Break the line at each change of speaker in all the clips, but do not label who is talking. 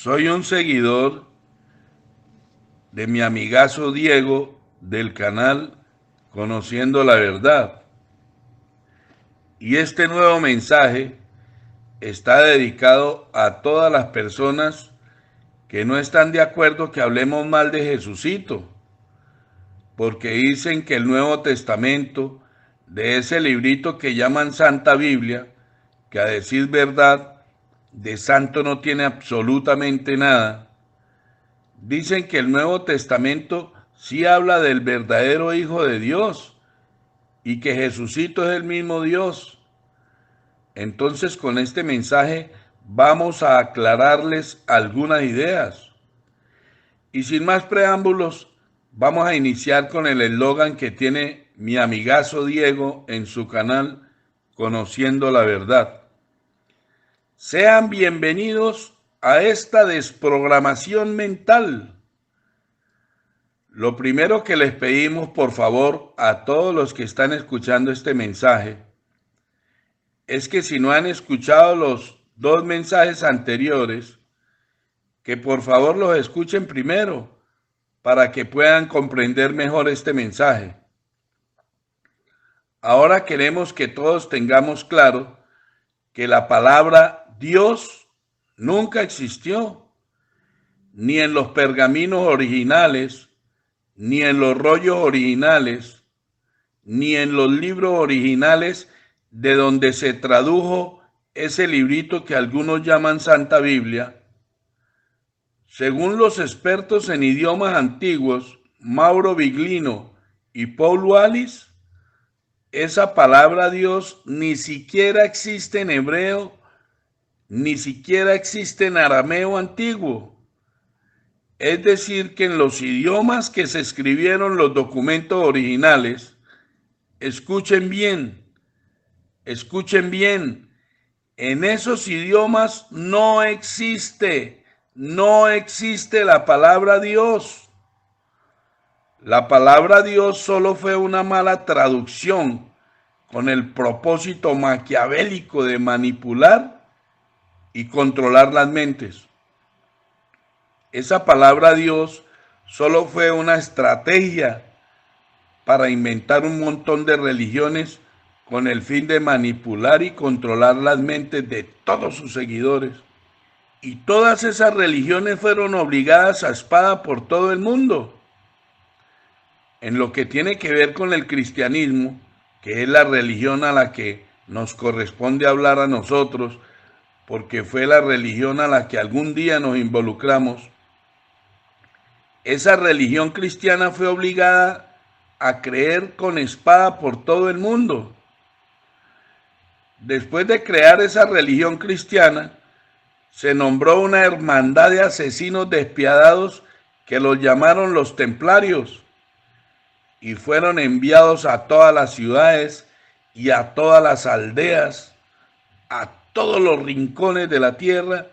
Soy un seguidor de mi amigazo Diego del canal Conociendo la Verdad. Y este nuevo mensaje está dedicado a todas las personas que no están de acuerdo que hablemos mal de Jesucito, porque dicen que el Nuevo Testamento, de ese librito que llaman Santa Biblia, que a decir verdad, de santo no tiene absolutamente nada. Dicen que el Nuevo Testamento sí habla del verdadero Hijo de Dios y que Jesucito es el mismo Dios. Entonces, con este mensaje vamos a aclararles algunas ideas. Y sin más preámbulos, vamos a iniciar con el eslogan que tiene mi amigazo Diego en su canal Conociendo la Verdad. Sean bienvenidos a esta desprogramación mental. Lo primero que les pedimos, por favor, a todos los que están escuchando este mensaje, es que si no han escuchado los dos mensajes anteriores, que por favor los escuchen primero para que puedan comprender mejor este mensaje. Ahora queremos que todos tengamos claro que la palabra Dios nunca existió, ni en los pergaminos originales, ni en los rollos originales, ni en los libros originales de donde se tradujo ese librito que algunos llaman Santa Biblia. Según los expertos en idiomas antiguos, Mauro Biglino y Paul Wallis, esa palabra Dios ni siquiera existe en hebreo, ni siquiera existe en arameo antiguo. Es decir, que en los idiomas que se escribieron los documentos originales, escuchen bien, en esos idiomas no existe la palabra Dios. La palabra Dios solo fue una mala traducción con el propósito maquiavélico de manipular y controlar las mentes. Esa palabra Dios solo fue una estrategia para inventar un montón de religiones con el fin de manipular y controlar las mentes de todos sus seguidores. Y todas esas religiones fueron obligadas a espada por todo el mundo. En lo que tiene que ver con el cristianismo, que es la religión a la que nos corresponde hablar a nosotros, porque fue la religión a la que algún día nos involucramos, esa religión cristiana fue obligada a creer con espada por todo el mundo. Después de crear esa religión cristiana, se nombró una hermandad de asesinos despiadados que los llamaron los templarios y fueron enviados a todas las ciudades y a todas las aldeas, a todos los rincones de la tierra,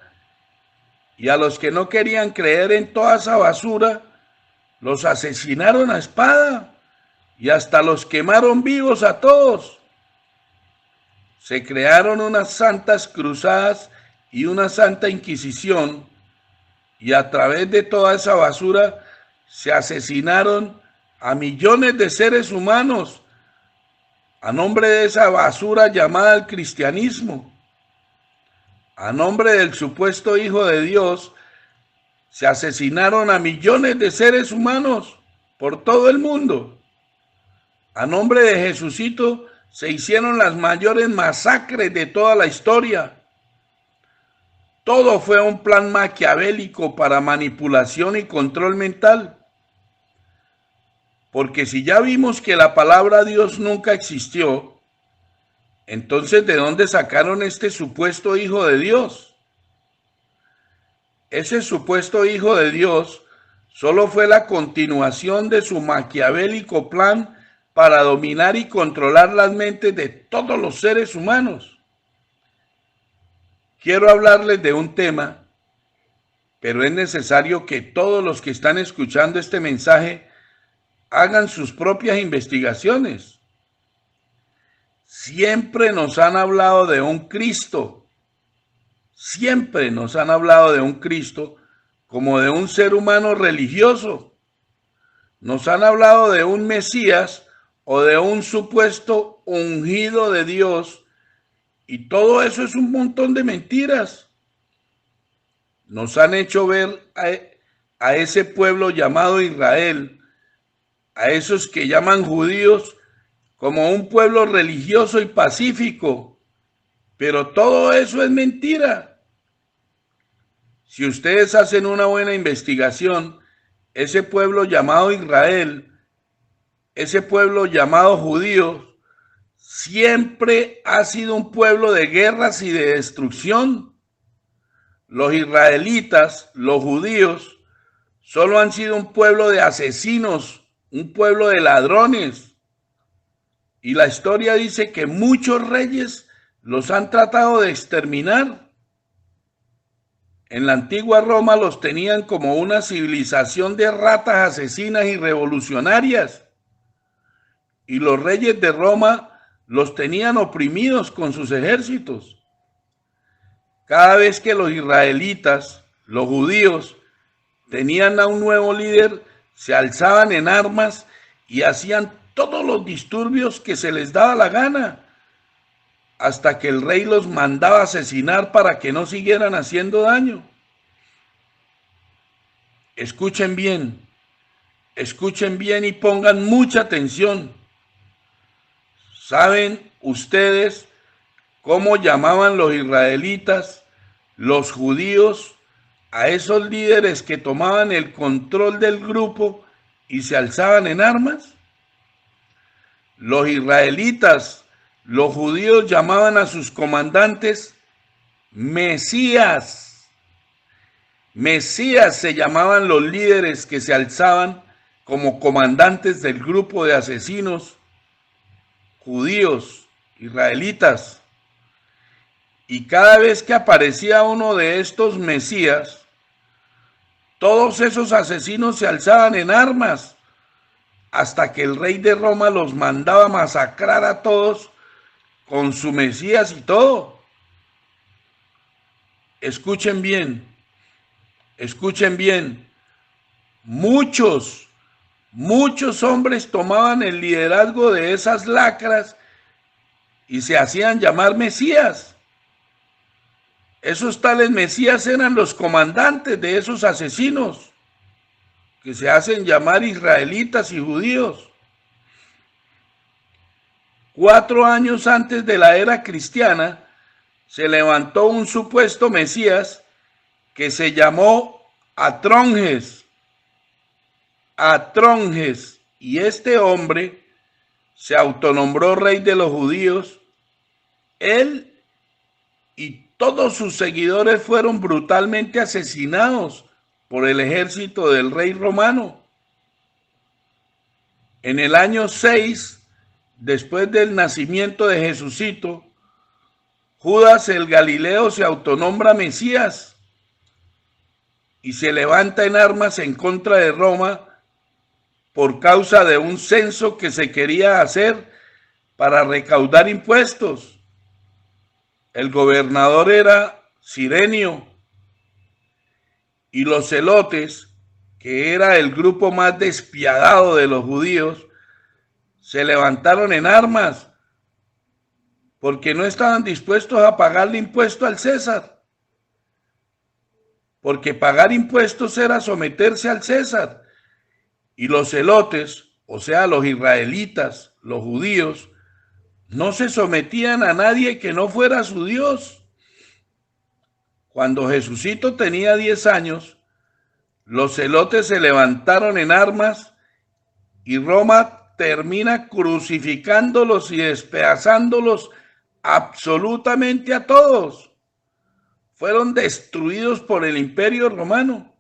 y a los que no querían creer en toda esa basura, los asesinaron a espada y hasta los quemaron vivos a todos. Se crearon unas santas cruzadas y una santa inquisición, y a través de toda esa basura se asesinaron a millones de seres humanos a nombre de esa basura llamada el cristianismo. A nombre del supuesto Hijo de Dios, se asesinaron a millones de seres humanos por todo el mundo. A nombre de Jesucito se hicieron las mayores masacres de toda la historia. Todo fue un plan maquiavélico para manipulación y control mental. Porque si ya vimos que la palabra Dios nunca existió, entonces ¿de dónde sacaron este supuesto Hijo de Dios? Ese supuesto Hijo de Dios solo fue la continuación de su maquiavélico plan para dominar y controlar las mentes de todos los seres humanos. Quiero hablarles de un tema, pero es necesario que todos los que están escuchando este mensaje hagan sus propias investigaciones. Siempre nos han hablado de un Cristo. siempre nos han hablado de un Cristo como de un ser humano religioso. Nos han hablado de un Mesías o de un supuesto ungido de Dios, y todo eso es un montón de mentiras. Nos han hecho ver a ese pueblo llamado Israel, a esos que llaman judíos, como un pueblo religioso y pacífico, pero todo eso es mentira. Si ustedes hacen una buena investigación, ese pueblo llamado Israel, ese pueblo llamado judío, siempre ha sido un pueblo de guerras y de destrucción. Los israelitas, los judíos, solo han sido un pueblo de asesinos, un pueblo de ladrones. Y la historia dice que muchos reyes los han tratado de exterminar. En la antigua Roma los tenían como una civilización de ratas asesinas y revolucionarias. Y los reyes de Roma los tenían oprimidos con sus ejércitos. Cada vez que los israelitas, los judíos, tenían a un nuevo líder, se alzaban en armas y hacían todos los disturbios que se les daba la gana, hasta que el rey los mandaba asesinar para que no siguieran haciendo daño. Escuchen bien y pongan mucha atención. ¿Saben ustedes cómo llamaban los israelitas, los judíos, a esos líderes que tomaban el control del grupo y se alzaban en armas? Los israelitas, los judíos llamaban a sus comandantes Mesías. Mesías se llamaban los líderes que se alzaban como comandantes del grupo de asesinos judíos, israelitas. Y cada vez que aparecía uno de estos Mesías, todos esos asesinos se alzaban en armas, hasta que el rey de Roma los mandaba masacrar a todos con su Mesías y todo. Escuchen bien. Muchos hombres tomaban el liderazgo de esas lacras y se hacían llamar Mesías. Esos tales Mesías eran los comandantes de esos asesinos que se hacen llamar israelitas y judíos. 4 años antes de la era cristiana, se levantó un supuesto Mesías que se llamó Atronges, y este hombre se autonombró rey de los judíos. Él y todos sus seguidores fueron brutalmente asesinados por el ejército del rey romano. En el año 6, después del nacimiento de Jesucito, Judas el Galileo se autonombra Mesías y se levanta en armas en contra de Roma por causa de un censo que se quería hacer para recaudar impuestos. El gobernador era Cirenio, y los celotes, que era el grupo más despiadado de los judíos, se levantaron en armas porque no estaban dispuestos a pagarle impuesto al César, porque pagar impuestos era someterse al César, y los celotes, o sea, los israelitas, los judíos, no se sometían a nadie que no fuera su Dios. Cuando Jesucito tenía 10 años, los celotes se levantaron en armas y Roma termina crucificándolos y despedazándolos absolutamente a todos. Fueron destruidos por el Imperio Romano.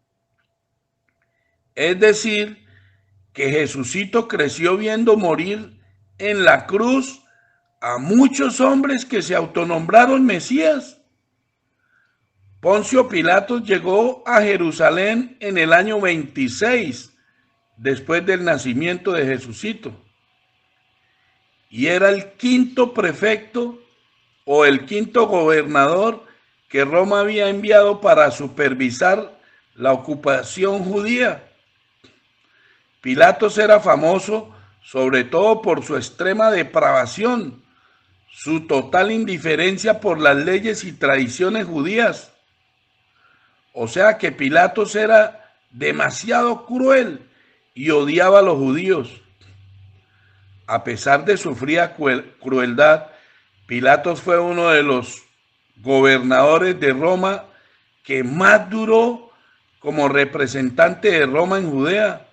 Es decir, que Jesucito creció viendo morir en la cruz a muchos hombres que se autonombraron Mesías. Poncio Pilatos llegó a Jerusalén en el año 26, después del nacimiento de Jesucito, y era el quinto prefecto o el quinto gobernador que Roma había enviado para supervisar la ocupación judía. Pilatos era famoso sobre todo por su extrema depravación, su total indiferencia por las leyes y tradiciones judías. O sea que Pilatos era demasiado cruel y odiaba a los judíos. A pesar de su fría crueldad, Pilatos fue uno de los gobernadores de Roma que más duró como representante de Roma en Judea.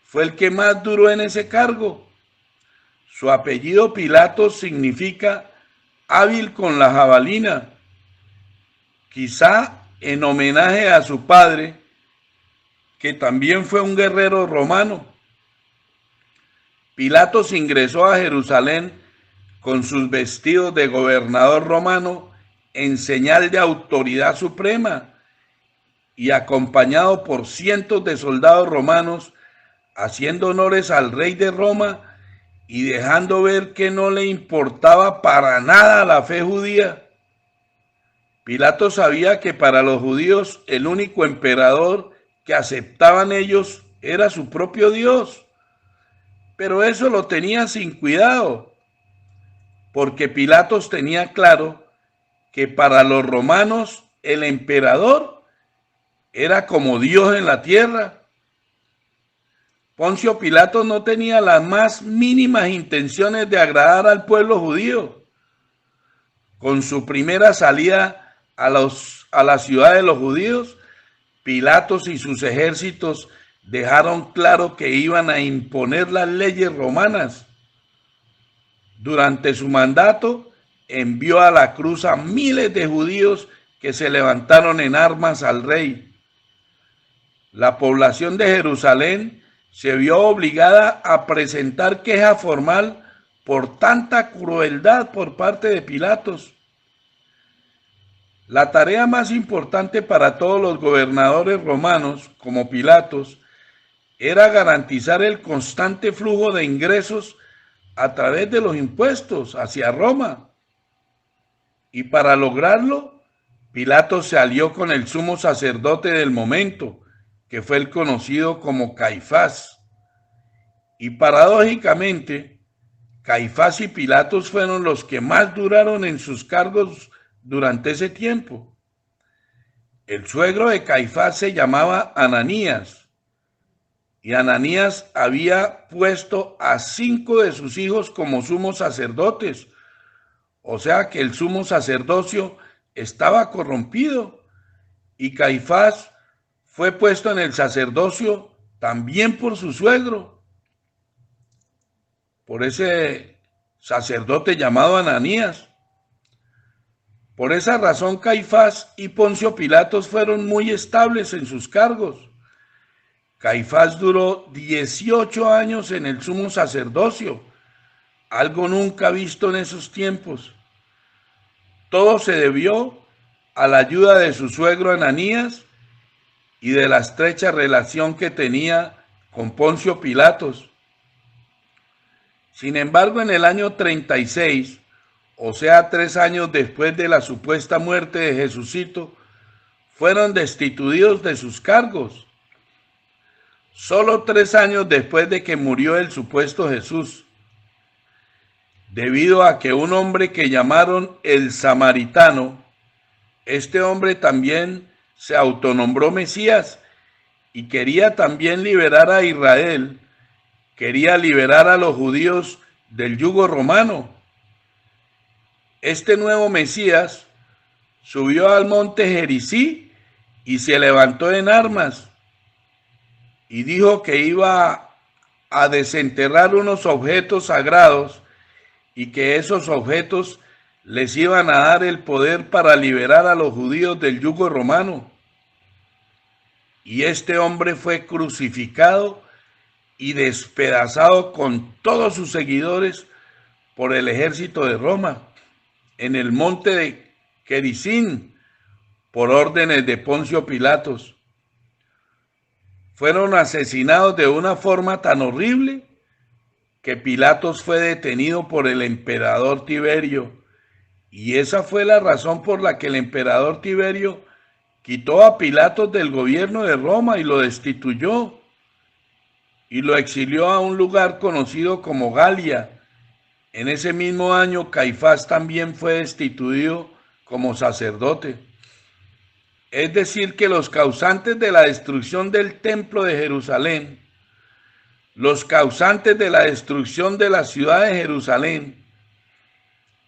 Fue el que más duró en ese cargo. Su apellido Pilatos significa hábil con la jabalina, quizá en homenaje a su padre, que también fue un guerrero romano. Pilatos ingresó a Jerusalén con sus vestidos de gobernador romano en señal de autoridad suprema y acompañado por cientos de soldados romanos, haciendo honores al rey de Roma y dejando ver que no le importaba para nada la fe judía. Pilato sabía que para los judíos el único emperador que aceptaban ellos era su propio Dios, pero eso lo tenía sin cuidado, porque Pilatos tenía claro que para los romanos el emperador era como Dios en la tierra. Poncio Pilato no tenía las más mínimas intenciones de agradar al pueblo judío. Con su primera salida a la ciudad de los judíos, Pilatos y sus ejércitos dejaron claro que iban a imponer las leyes romanas. Durante su mandato, envió a la cruz a miles de judíos que se levantaron en armas al rey. La población de Jerusalén se vio obligada a presentar queja formal por tanta crueldad por parte de Pilatos. La tarea más importante para todos los gobernadores romanos, como Pilatos, era garantizar el constante flujo de ingresos a través de los impuestos hacia Roma. Y para lograrlo, Pilatos se alió con el sumo sacerdote del momento, que fue el conocido como Caifás. Y paradójicamente, Caifás y Pilatos fueron los que más duraron en sus cargos durante ese tiempo. El suegro de Caifás se llamaba Ananías, y Ananías había puesto a 5 de sus hijos como sumos sacerdotes, o sea que el sumo sacerdocio estaba corrompido, y Caifás fue puesto en el sacerdocio también por su suegro, por ese sacerdote llamado Ananías. Por esa razón Caifás y Poncio Pilatos fueron muy estables en sus cargos. Caifás duró 18 años en el sumo sacerdocio, algo nunca visto en esos tiempos. Todo se debió a la ayuda de su suegro Ananías y de la estrecha relación que tenía con Poncio Pilatos. Sin embargo, en el año 36, o sea, 3 años después de la supuesta muerte de Jesucito, fueron destituidos de sus cargos. Solo 3 años después de que murió el supuesto Jesús, debido a que un hombre que llamaron el Samaritano, este hombre también se autonombró Mesías y quería también liberar a Israel, quería liberar a los judíos del yugo romano. Este nuevo Mesías subió al monte Gerizí y se levantó en armas y dijo que iba a desenterrar unos objetos sagrados y que esos objetos les iban a dar el poder para liberar a los judíos del yugo romano. Y este hombre fue crucificado y despedazado con todos sus seguidores por el ejército de Roma en el monte de Gerizim por órdenes de Poncio Pilatos. Fueron asesinados de una forma tan horrible que Pilatos fue detenido por el emperador Tiberio Y esa fue la razón por la que el emperador Tiberio quitó a Pilatos del gobierno de Roma y lo destituyó y lo exilió a un lugar conocido como Galia. En ese mismo año, Caifás también fue destituido como sacerdote. Es decir, que los causantes de la destrucción del templo de Jerusalén, los causantes de la destrucción de la ciudad de Jerusalén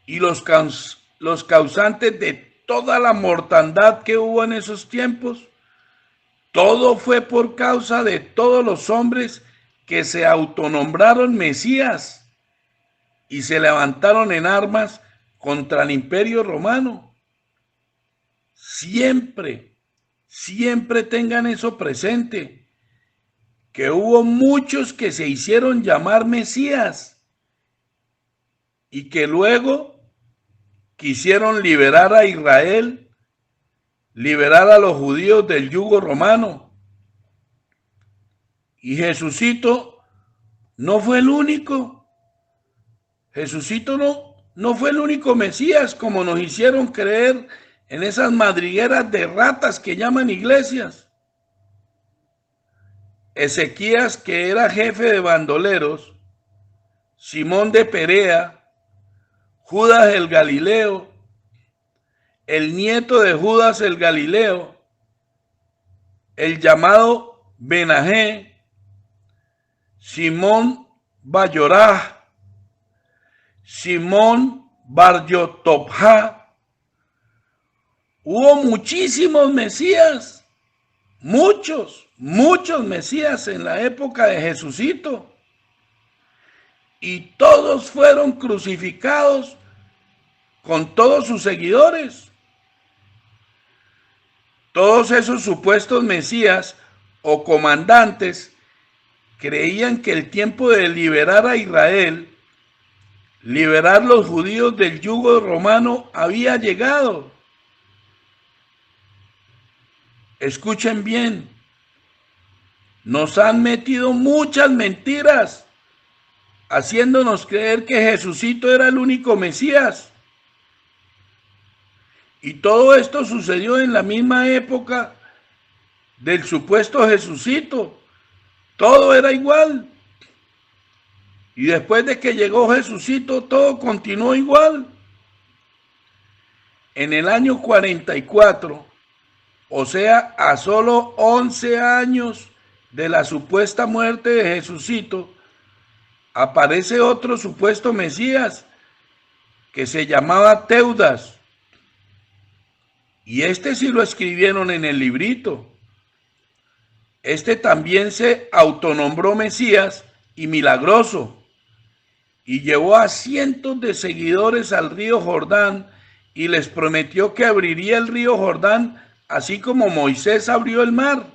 y los causantes de toda la mortandad que hubo en esos tiempos, todo fue por causa de todos los hombres que se autonombraron Mesías y se levantaron en armas contra el Imperio Romano. Siempre, siempre tengan eso presente, que hubo muchos que se hicieron llamar Mesías y que luego quisieron liberar a Israel, liberar a los judíos del yugo romano. Y Jesucito no fue el único. Jesucito no fue el único Mesías, como nos hicieron creer en esas madrigueras de ratas que llaman iglesias. Ezequías, que era jefe de bandoleros, Simón de Perea, Judas el Galileo, el nieto de Judas el Galileo, el llamado Benajé, Simón Bayorá, Simón Bar-Yotobja. Hubo muchísimos Mesías, muchos Mesías en la época de Jesucito, y todos fueron crucificados con todos sus seguidores. Todos esos supuestos Mesías o comandantes creían que el tiempo de liberar a Israel, liberar los judíos del yugo romano, había llegado. Escuchen bien, nos han metido muchas mentiras, haciéndonos creer que Jesucito era el único Mesías. Y todo esto sucedió en la misma época del supuesto Jesucito. Todo era igual. Y después de que llegó Jesucito, todo continuó igual. En el año 44, o sea, a solo 11 años de la supuesta muerte de Jesucito, aparece otro supuesto Mesías que se llamaba Teudas. Y este sí lo escribieron en el librito. Este también se autonombró Mesías y milagroso, y llevó a cientos de seguidores al río Jordán y les prometió que abriría el río Jordán, así como Moisés abrió el mar.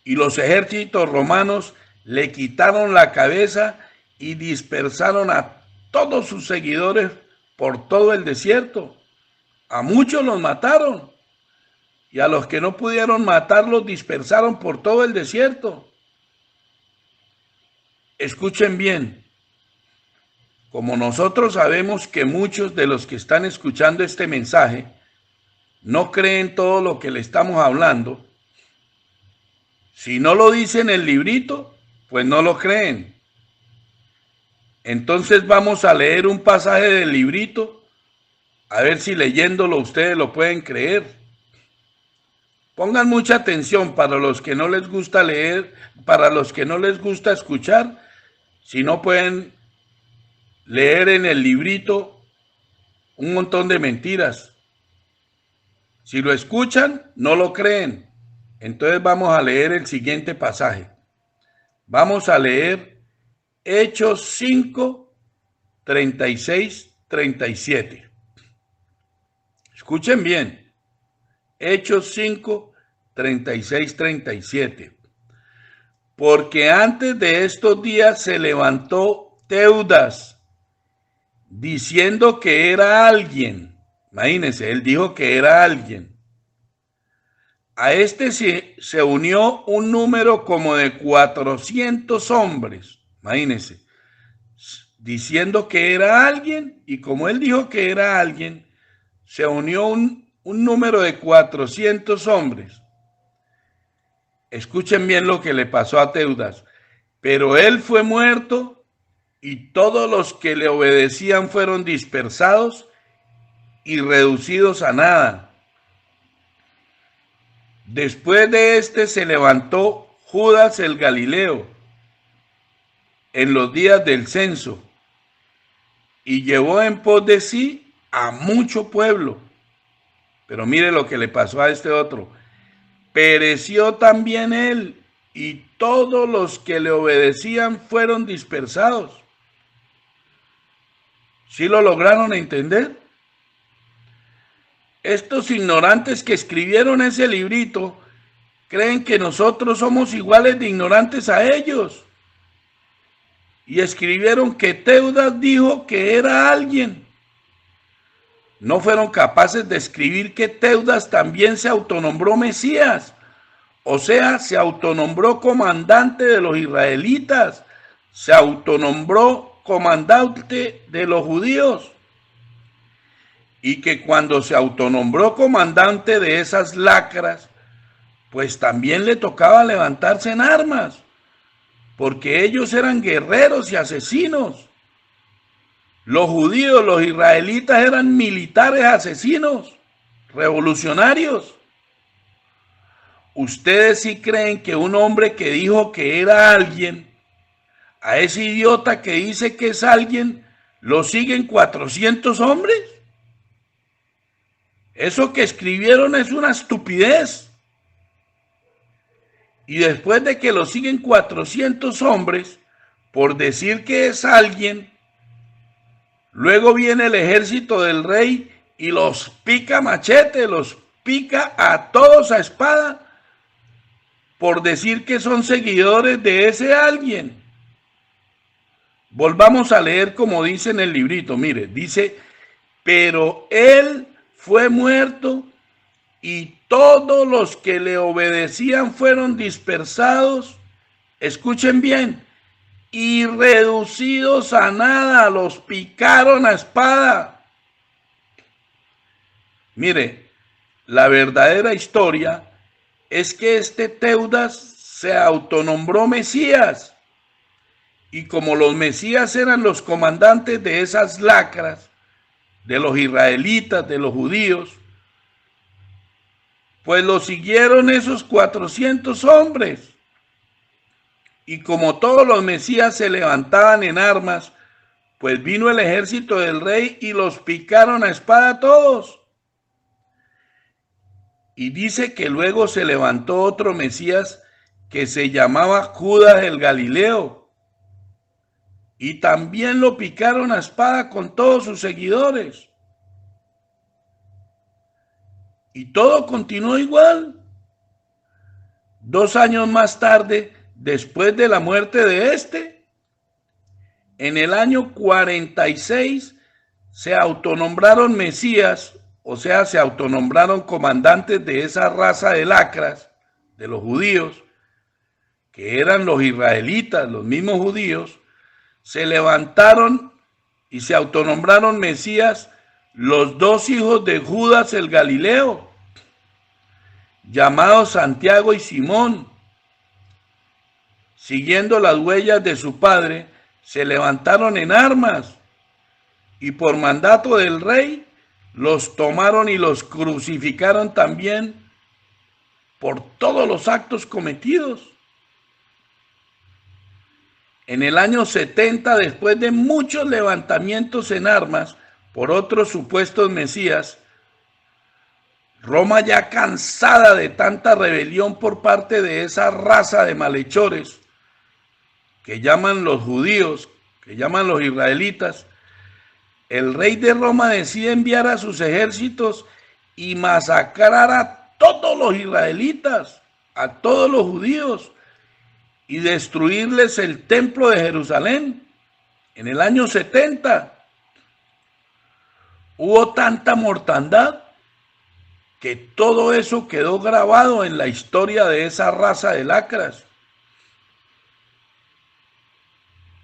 Y los ejércitos romanos le quitaron la cabeza y dispersaron a todos sus seguidores por todo el desierto. A muchos los mataron, y a los que no pudieron matarlos dispersaron por todo el desierto. Escuchen bien, como nosotros sabemos que muchos de los que están escuchando este mensaje no creen todo lo que le estamos hablando, si no lo dice en el librito, pues no lo creen. Entonces vamos a leer un pasaje del librito, a ver si leyéndolo ustedes lo pueden creer. Pongan mucha atención para los que no les gusta leer, para los que no les gusta escuchar, si no pueden leer en el librito un montón de mentiras. Si lo escuchan, no lo creen. Entonces vamos a leer el siguiente pasaje. Vamos a leer Hechos 5, 36, 37. Escuchen bien. Hechos 5, 36, 37. Porque antes de estos días se levantó Teudas, diciendo que era alguien. Imagínense, él dijo que era alguien. A este se unió un número como de 400 hombres. Imagínense. diciendo que era alguien, y como él dijo que era alguien, se unió un número de 400 hombres. Escuchen bien lo que le pasó a Teudas. Pero él fue muerto y todos los que le obedecían fueron dispersados y reducidos a nada. Después de este se levantó Judas el Galileo en los días del censo y llevó en pos de sí a mucho pueblo. Pero mire lo que le pasó a este otro. Pereció también él y todos los que le obedecían fueron dispersados. ¿Sí lo lograron entender? Estos ignorantes que escribieron ese librito creen que nosotros somos iguales de ignorantes a ellos. Y escribieron que Teudas dijo que era alguien. No fueron capaces de escribir que Teudas también se autonombró Mesías. O sea, se autonombró comandante de los israelitas. Se autonombró comandante de los judíos. Y que cuando se autonombró comandante de esas lacras, pues también le tocaba levantarse en armas, porque ellos eran guerreros y asesinos. Los judíos, los israelitas eran militares asesinos, revolucionarios. ¿Ustedes sí creen que un hombre que dijo que era alguien, a ese idiota que dice que es alguien, lo siguen 400 hombres? Eso que escribieron es una estupidez. Y después de que lo siguen 400 hombres, por decir que es alguien, luego viene el ejército del rey y los pica machete, los pica a todos a espada, por decir que son seguidores de ese alguien. Volvamos a leer como dice en el librito, mire, dice, pero él fue muerto y todos los que le obedecían fueron dispersados, escuchen bien, y reducidos a nada, los picaron a espada. Mire, la verdadera historia es que este Teudas se autonombró Mesías, y como los Mesías eran los comandantes de esas lacras, de los israelitas, de los judíos, pues lo siguieron esos 400 hombres. Y como todos los mesías se levantaban en armas, pues vino el ejército del rey y los picaron a espada todos. Y dice que luego se levantó otro mesías que se llamaba Judas el Galileo. Y también lo picaron a espada con todos sus seguidores. Y todo continuó igual. 2 años más tarde, después de la muerte de este, en el año 46 se autonombraron mesías, o sea, se autonombraron comandantes de esa raza de lacras, de los judíos, que eran los israelitas, los mismos judíos, se levantaron y se autonombraron mesías los 2 hijos de Judas el Galileo, llamados Santiago y Simón. Siguiendo las huellas de su padre, se levantaron en armas y por mandato del rey los tomaron y los crucificaron también por todos los actos cometidos. En el año 70, después de muchos levantamientos en armas por otros supuestos mesías, Roma, ya cansada de tanta rebelión por parte de esa raza de malhechores que llaman los judíos, que llaman los israelitas, el rey de Roma decide enviar a sus ejércitos y masacrar a todos los israelitas, a todos los judíos, y destruirles el templo de Jerusalén. En el año 70 hubo tanta mortandad que todo eso quedó grabado en la historia de esa raza de lacras.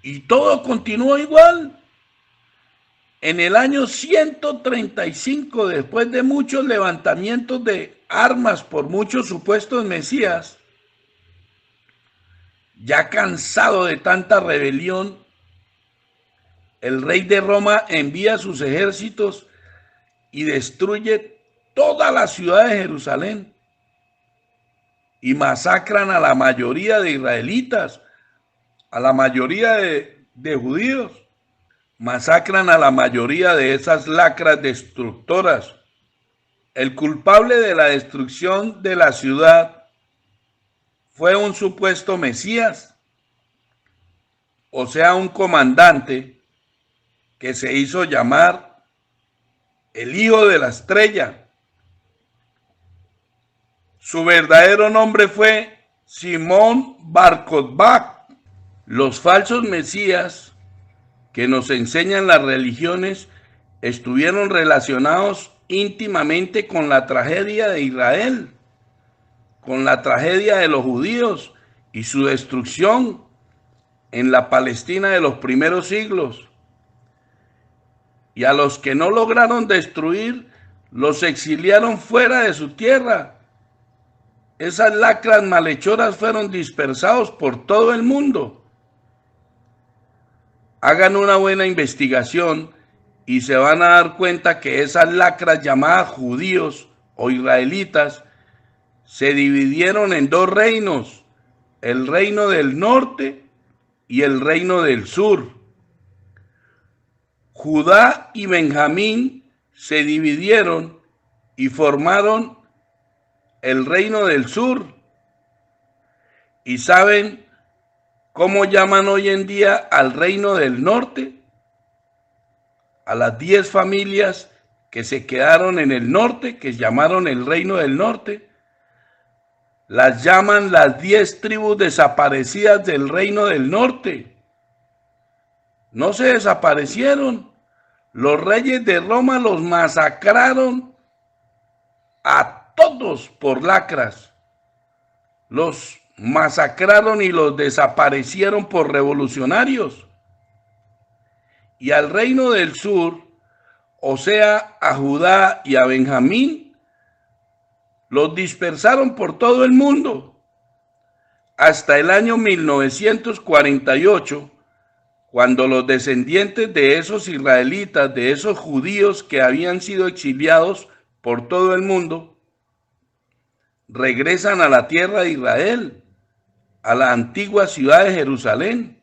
Y todo continuó igual. En el año 135, después de muchos levantamientos de armas por muchos supuestos mesías, ya cansado de tanta rebelión, el rey de Roma envía sus ejércitos y destruye toda la ciudad de Jerusalén y masacran a la mayoría de israelitas, a la mayoría de judíos. Masacran a la mayoría de esas lacras destructoras. El culpable de la destrucción de la ciudad fue un supuesto Mesías, o sea, un comandante que se hizo llamar el Hijo de la Estrella. Su verdadero nombre fue Simón Bar Kokhba. Los falsos mesías que nos enseñan las religiones estuvieron relacionados íntimamente con la tragedia de Israel, con la tragedia de los judíos y su destrucción en la Palestina de los primeros siglos. Y a los que no lograron destruir, los exiliaron fuera de su tierra. Esas lacras malhechoras fueron dispersados por todo el mundo. Hagan una buena investigación y se van a dar cuenta que esas lacras llamadas judíos o israelitas se dividieron en dos reinos, el reino del norte y el reino del sur. Judá y Benjamín se dividieron y formaron el reino del sur. ¿Y saben cómo llaman hoy en día al reino del norte? A las 10 familias que se quedaron en el norte, que llamaron el reino del norte, las llaman las 10 tribus desaparecidas del reino del norte. No se desaparecieron. Los reyes de Roma los masacraron a todos por lacras. Los masacraron y los desaparecieron por revolucionarios. Y al reino del sur, o sea, a Judá y a Benjamín, los dispersaron por todo el mundo. Hasta el año 1948, cuando los descendientes de esos israelitas, de esos judíos que habían sido exiliados por todo el mundo, regresan a la tierra de Israel, a la antigua ciudad de Jerusalén.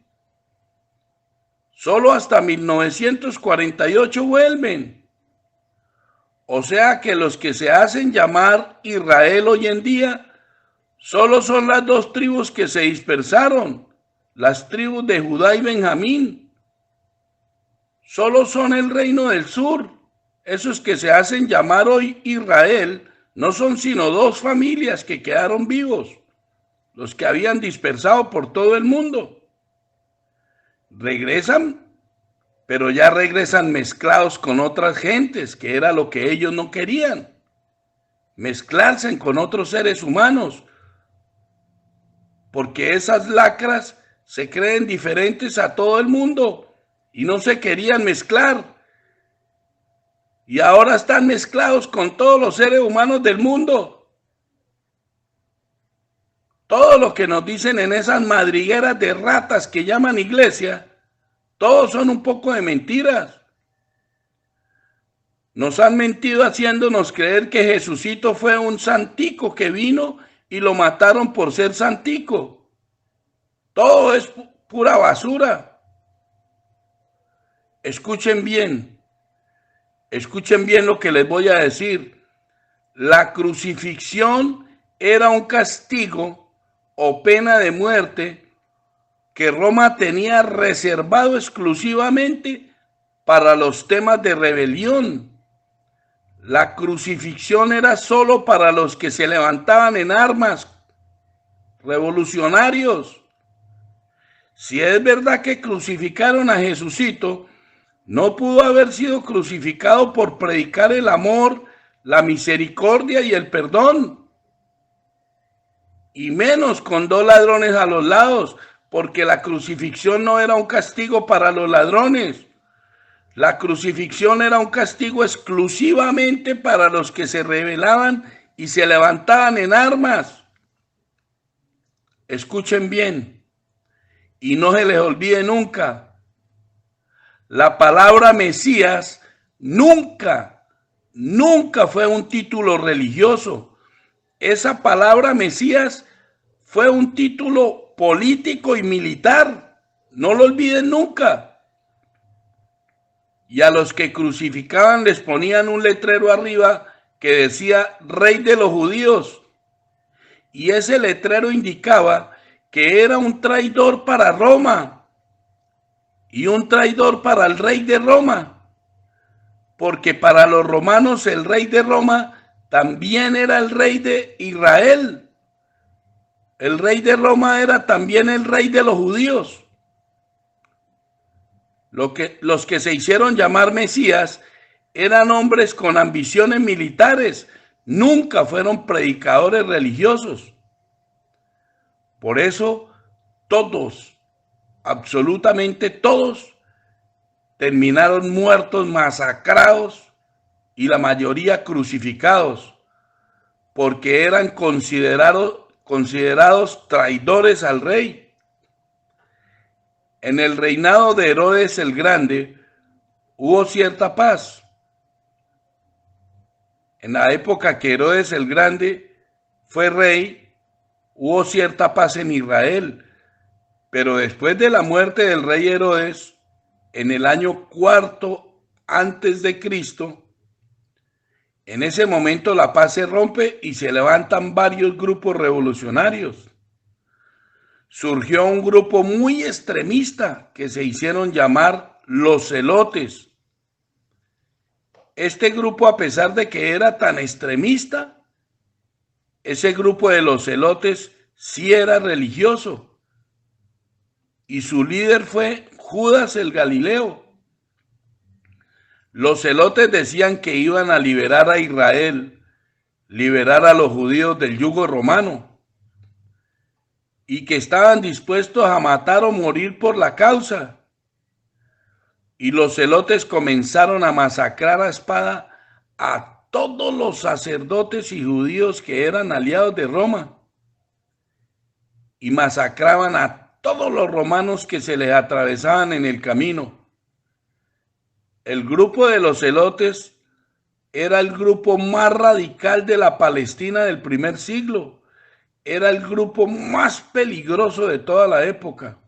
Solo hasta 1948 vuelven. O sea que los que se hacen llamar Israel hoy en día solo son las dos tribus que se dispersaron, las tribus de Judá y Benjamín. Solo son el reino del sur. Esos que se hacen llamar hoy Israel no son sino dos familias que quedaron vivos, los que habían dispersado por todo el mundo. Regresan, pero ya regresan mezclados con otras gentes, que era lo que ellos no querían, mezclarse con otros seres humanos, porque esas lacras se creen diferentes a todo el mundo y no se querían mezclar. Y ahora están mezclados con todos los seres humanos del mundo. Todo lo que nos dicen en esas madrigueras de ratas que llaman iglesia, todos son un poco de mentiras. Nos han mentido haciéndonos creer que Jesucito fue un santico que vino y lo mataron por ser santico. Todo es pura basura. Escuchen bien lo que les voy a decir. La crucifixión era un castigo o pena de muerte que Roma tenía reservado exclusivamente para los temas de rebelión. La crucifixión era solo para los que se levantaban en armas, revolucionarios. Si es verdad que crucificaron a Jesucito, no pudo haber sido crucificado por predicar el amor, la misericordia y el perdón. Y menos con dos ladrones a los lados, porque la crucifixión no era un castigo para los ladrones. La crucifixión era un castigo exclusivamente para los que se rebelaban y se levantaban en armas. Escuchen bien y no se les olvide nunca. La palabra Mesías nunca fue un título religioso. Esa palabra Mesías fue un título político y militar. No lo olviden nunca. Y a los que crucificaban les ponían un letrero arriba que decía Rey de los Judíos. Y ese letrero indicaba que era un traidor para Roma y un traidor para el rey de Roma, porque para los romanos el rey de Roma también era el rey de Israel. El rey de Roma era también el rey de los judíos. Los que se hicieron llamar Mesías eran hombres con ambiciones militares, nunca fueron predicadores religiosos. Por eso todos, absolutamente todos, terminaron muertos, masacrados y la mayoría crucificados, porque eran considerados traidores al rey. En el reinado de Herodes el Grande hubo cierta paz. En la época que Herodes el Grande fue rey, hubo cierta paz en Israel. Pero después de la muerte del rey Herodes, en el año 4 antes de Cristo, en ese momento la paz se rompe y se levantan varios grupos revolucionarios. Surgió un grupo muy extremista que se hicieron llamar los celotes. Este grupo, a pesar de que era tan extremista, ese grupo de los celotes sí era religioso. Y su líder fue Judas el Galileo. Los celotes decían que iban a liberar a Israel, liberar a los judíos del yugo romano, y que estaban dispuestos a matar o morir por la causa. Y los celotes comenzaron a masacrar a espada a todos los sacerdotes y judíos que eran aliados de Roma, y masacraban a todos los romanos que se les atravesaban en el camino. El grupo de los celotes era el grupo más radical de la Palestina del primer siglo. Era el grupo más peligroso de toda la época.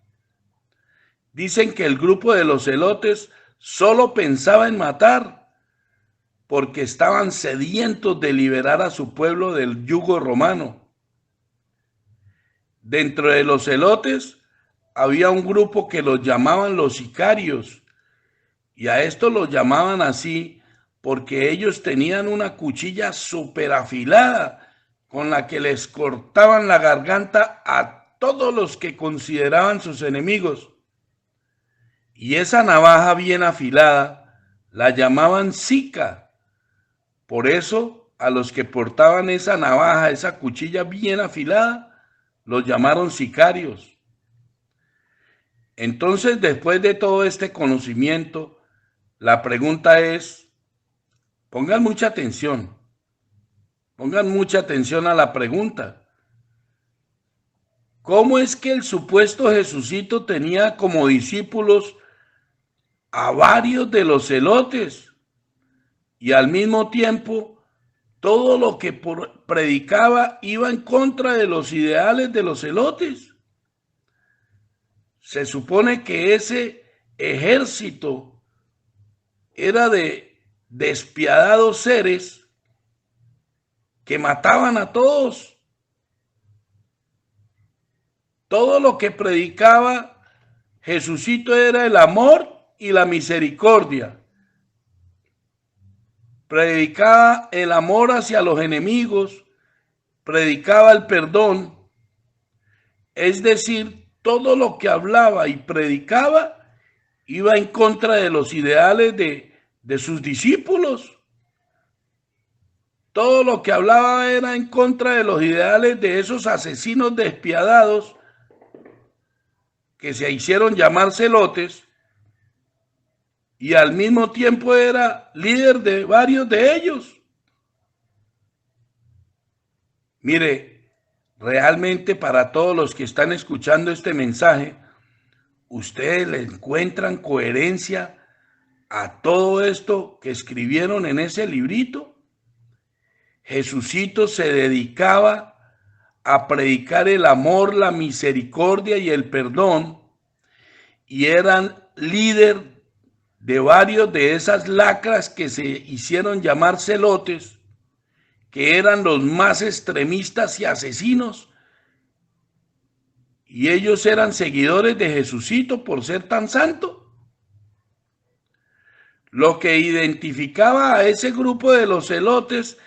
Dicen que el grupo de los celotes solo pensaba en matar, porque estaban sedientos de liberar a su pueblo del yugo romano. Dentro de los celotes había un grupo que los llamaban los sicarios, y a esto los llamaban así porque ellos tenían una cuchilla súper afilada con la que les cortaban la garganta a todos los que consideraban sus enemigos. Y esa navaja bien afilada la llamaban sica. Por eso a los que portaban esa navaja, esa cuchilla bien afilada, los llamaron sicarios. Entonces, después de todo este conocimiento, la pregunta es, pongan mucha atención a la pregunta. ¿Cómo es que el supuesto Jesucito tenía como discípulos a varios de los celotes y al mismo tiempo todo lo que predicaba iba en contra de los ideales de los celotes? Se supone que ese ejército era de despiadados seres que mataban a todos. Todo lo que predicaba Jesucito era el amor y la misericordia. Predicaba el amor hacia los enemigos, predicaba el perdón. Es decir, todo lo que hablaba y predicaba iba en contra de los ideales de sus discípulos. Todo lo que hablaba era en contra de los ideales de esos asesinos despiadados que se hicieron llamar celotes y al mismo tiempo era líder de varios de ellos. Mire, realmente para todos los que están escuchando este mensaje, ustedes le encuentran coherencia a todo esto que escribieron en ese librito. Jesucito se dedicaba a predicar el amor, la misericordia y el perdón, y eran líder de varios de esas lacras que se hicieron llamar celotes, que eran los más extremistas y asesinos, y ellos eran seguidores de Jesucito por ser tan santo. Lo que identificaba a ese grupo de los celotes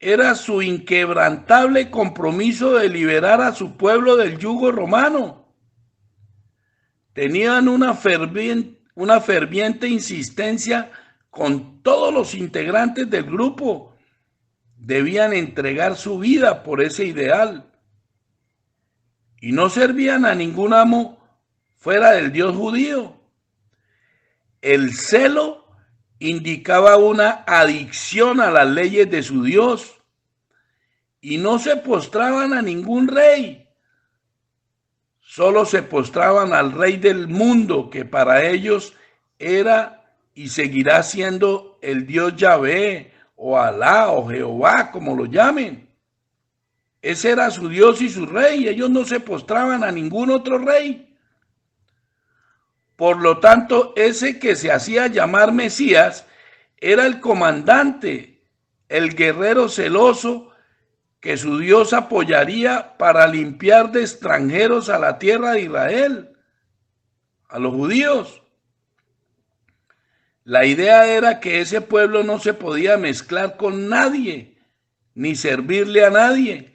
era su inquebrantable compromiso de liberar a su pueblo del yugo romano. Tenían una ferviente insistencia con todos los integrantes del grupo. Debían entregar su vida por ese ideal. Y no servían a ningún amo fuera del Dios judío. El celo indicaba una adicción a las leyes de su Dios y no se postraban a ningún rey, solo se postraban al rey del mundo, que para ellos era y seguirá siendo el Dios Yahvé o Alá o Jehová, como lo llamen. Ese era su Dios y su rey, ellos no se postraban a ningún otro rey. Por lo tanto, ese que se hacía llamar Mesías era el comandante, el guerrero celoso que su Dios apoyaría para limpiar de extranjeros a la tierra de Israel, a los judíos. La idea era que ese pueblo no se podía mezclar con nadie, ni servirle a nadie.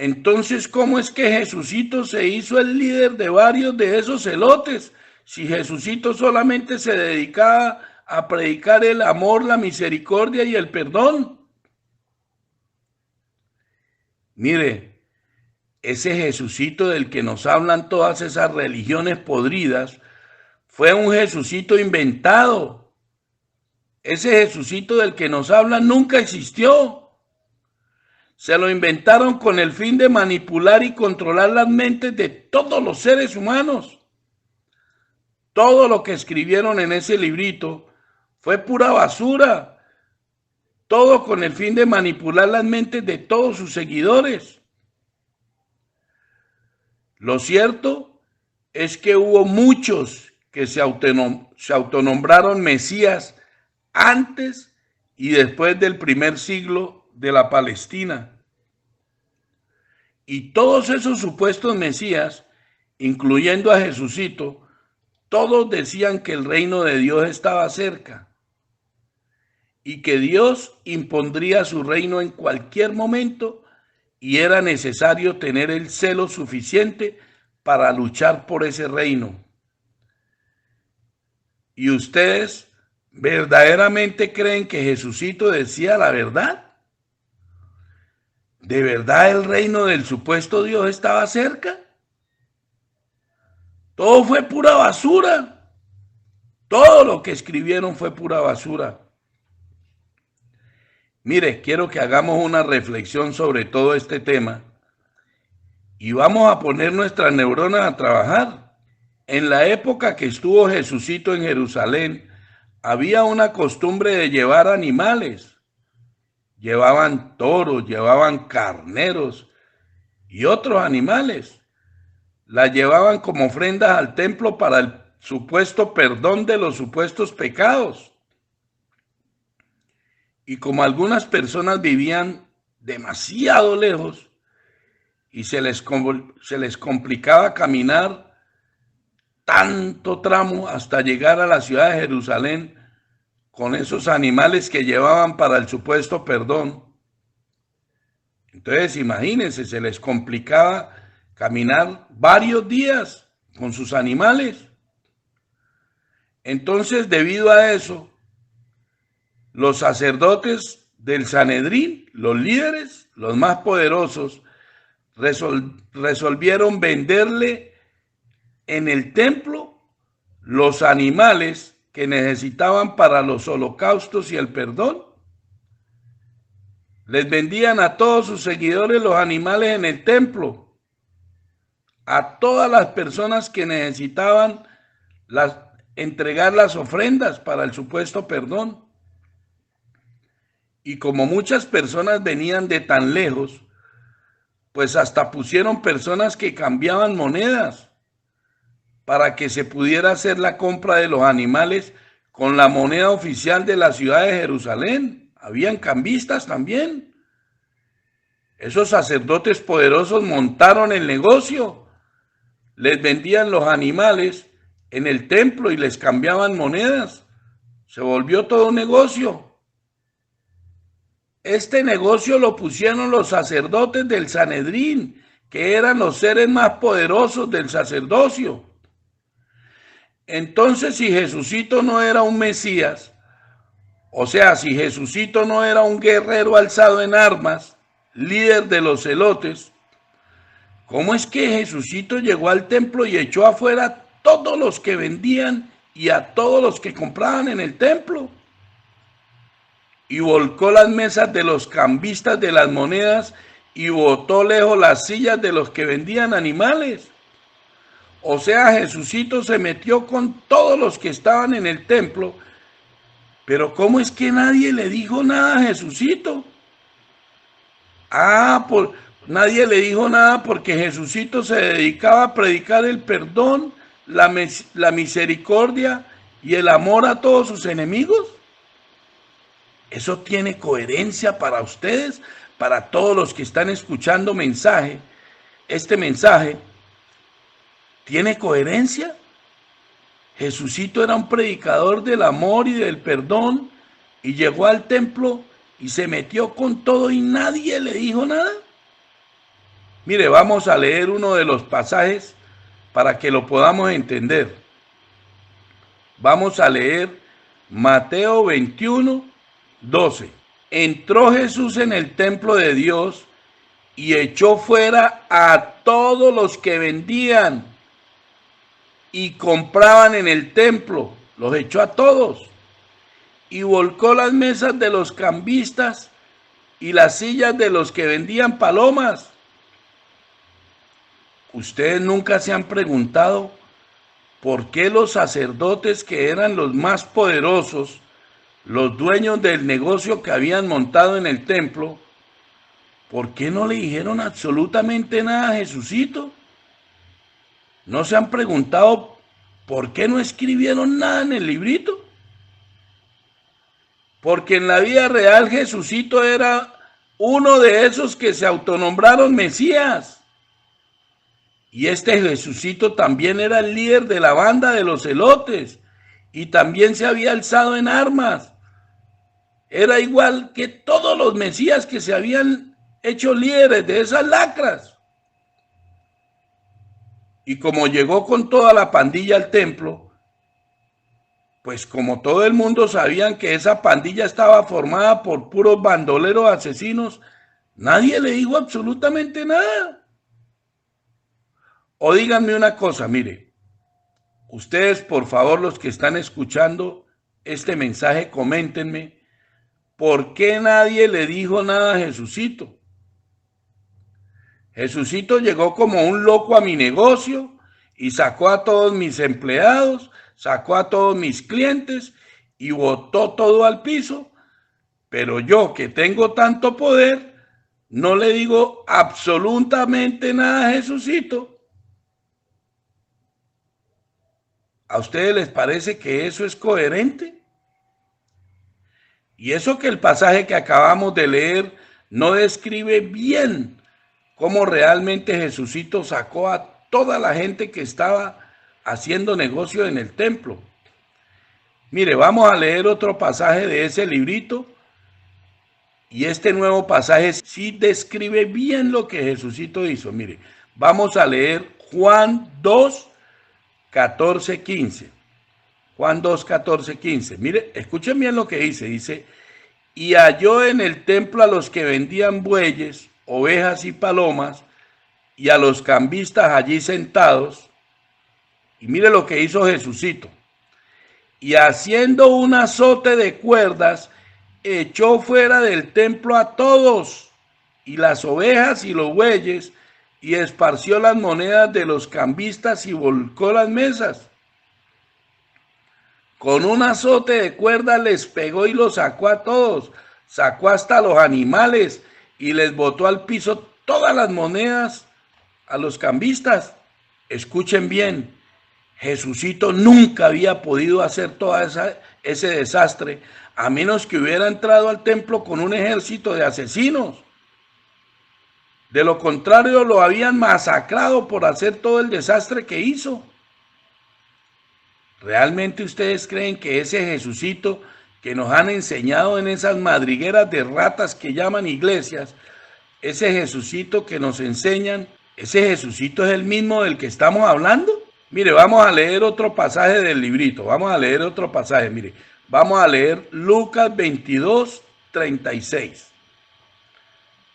Entonces, ¿cómo es que Jesucito se hizo el líder de varios de esos celotes? Si Jesucito solamente se dedicaba a predicar el amor, la misericordia y el perdón. Mire, ese Jesucito del que nos hablan todas esas religiones podridas fue un Jesucito inventado. Ese Jesucito del que nos hablan nunca existió. Se lo inventaron con el fin de manipular y controlar las mentes de todos los seres humanos. Todo lo que escribieron en ese librito fue pura basura. Todo con el fin de manipular las mentes de todos sus seguidores. Lo cierto es que hubo muchos que se autonombraron Mesías antes y después del primer siglo de la Palestina. Y todos esos supuestos Mesías, incluyendo a Jesucito, todos decían que el reino de Dios estaba cerca y que Dios impondría su reino en cualquier momento y era necesario tener el celo suficiente para luchar por ese reino. ¿Y ustedes verdaderamente creen que Jesucito decía la verdad? ¿De verdad el reino del supuesto Dios estaba cerca? Todo fue pura basura. Todo lo que escribieron fue pura basura. Mire, quiero que hagamos una reflexión sobre todo este tema y vamos a poner nuestras neuronas a trabajar. En la época que estuvo Jesucito en Jerusalén, había una costumbre de llevar animales. Llevaban toros, llevaban carneros y otros animales. Las llevaban como ofrendas al templo para el supuesto perdón de los supuestos pecados. Y como algunas personas vivían demasiado lejos y se les complicaba caminar tanto tramo hasta llegar a la ciudad de Jerusalén con esos animales que llevaban para el supuesto perdón. Entonces, imagínense, se les complicaba caminar varios días con sus animales. Entonces, debido a eso, los sacerdotes del Sanedrín, los líderes, los más poderosos, resolvieron venderle en el templo los animales que necesitaban para los holocaustos y el perdón. Les vendían a todos sus seguidores los animales en el templo, a todas las personas que necesitaban entregar las ofrendas para el supuesto perdón. Y como muchas personas venían de tan lejos, pues hasta pusieron personas que cambiaban monedas para que se pudiera hacer la compra de los animales con la moneda oficial de la ciudad de Jerusalén. Habían cambistas también. Esos sacerdotes poderosos montaron el negocio. Les vendían los animales en el templo y les cambiaban monedas. Se volvió todo un negocio. Este negocio lo pusieron los sacerdotes del Sanedrín, que eran los seres más poderosos del sacerdocio. Entonces, si Jesucito no era un Mesías, o sea, si Jesucito no era un guerrero alzado en armas, líder de los celotes, ¿cómo es que Jesucito llegó al templo y echó afuera a todos los que vendían y a todos los que compraban en el templo? Y volcó las mesas de los cambistas de las monedas y botó lejos las sillas de los que vendían animales. O sea, Jesucito se metió con todos los que estaban en el templo, pero ¿cómo es que nadie le dijo nada a Jesucito? Nadie le dijo nada porque Jesucito se dedicaba a predicar el perdón, la misericordia y el amor a todos sus enemigos. ¿Eso tiene coherencia para ustedes, para todos los que están escuchando este mensaje? ¿Tiene coherencia? Jesucito era un predicador del amor y del perdón y llegó al templo y se metió con todo y nadie le dijo nada. Mire, vamos a leer uno de los pasajes para que lo podamos entender. Vamos a leer Mateo 21:12. Entró Jesús en el templo de Dios y echó fuera a todos los que vendían y compraban en el templo. Los echó a todos. Y volcó las mesas de los cambistas y las sillas de los que vendían palomas. ¿Ustedes nunca se han preguntado por qué los sacerdotes, que eran los más poderosos, los dueños del negocio que habían montado en el templo, por qué no le dijeron absolutamente nada a Jesucito? ¿No se han preguntado por qué no escribieron nada en el librito? Porque en la vida real Jesucito era uno de esos que se autonombraron Mesías. Y este Jesucito también era el líder de la banda de los celotes y también se había alzado en armas. Era igual que todos los Mesías que se habían hecho líderes de esas lacras. Y como llegó con toda la pandilla al templo, pues como todo el mundo sabían que esa pandilla estaba formada por puros bandoleros asesinos, nadie le dijo absolutamente nada. O díganme una cosa, mire, ustedes por favor, los que están escuchando este mensaje, coméntenme, ¿por qué nadie le dijo nada a Jesucito? Jesucito llegó como un loco a mi negocio y sacó a todos mis empleados, sacó a todos mis clientes y botó todo al piso. Pero yo, que tengo tanto poder, no le digo absolutamente nada a Jesucito. ¿A ustedes les parece que eso es coherente? Y eso que el pasaje que acabamos de leer no describe bien cómo realmente Jesucito sacó a toda la gente que estaba haciendo negocio en el templo. Mire, vamos a leer otro pasaje de ese librito y este nuevo pasaje sí describe bien lo que Jesucito hizo. Mire, vamos a leer Juan 2:14-15. Juan 2:14-15. Mire, escuchen bien lo que dice. Y halló en el templo a los que vendían bueyes, ovejas y palomas, y a los cambistas allí sentados. Y mire lo que hizo Jesucito. Y haciendo un azote de cuerdas, echó fuera del templo a todos, y las ovejas y los bueyes, y esparció las monedas de los cambistas y volcó las mesas. Con un azote de cuerdas les pegó y los sacó a todos, sacó hasta los animales y les botó al piso todas las monedas a los cambistas. Escuchen bien, Jesucito nunca había podido hacer todo ese desastre, a menos que hubiera entrado al templo con un ejército de asesinos. De lo contrario, lo habían masacrado por hacer todo el desastre que hizo. ¿Realmente ustedes creen que ese Jesucito que nos han enseñado en esas madrigueras de ratas que llaman iglesias, ese Jesucito que nos enseñan, ese Jesucito es el mismo del que estamos hablando? Mire, vamos a leer otro pasaje del librito, vamos a leer otro pasaje, mire, vamos a leer Lucas 22, 36.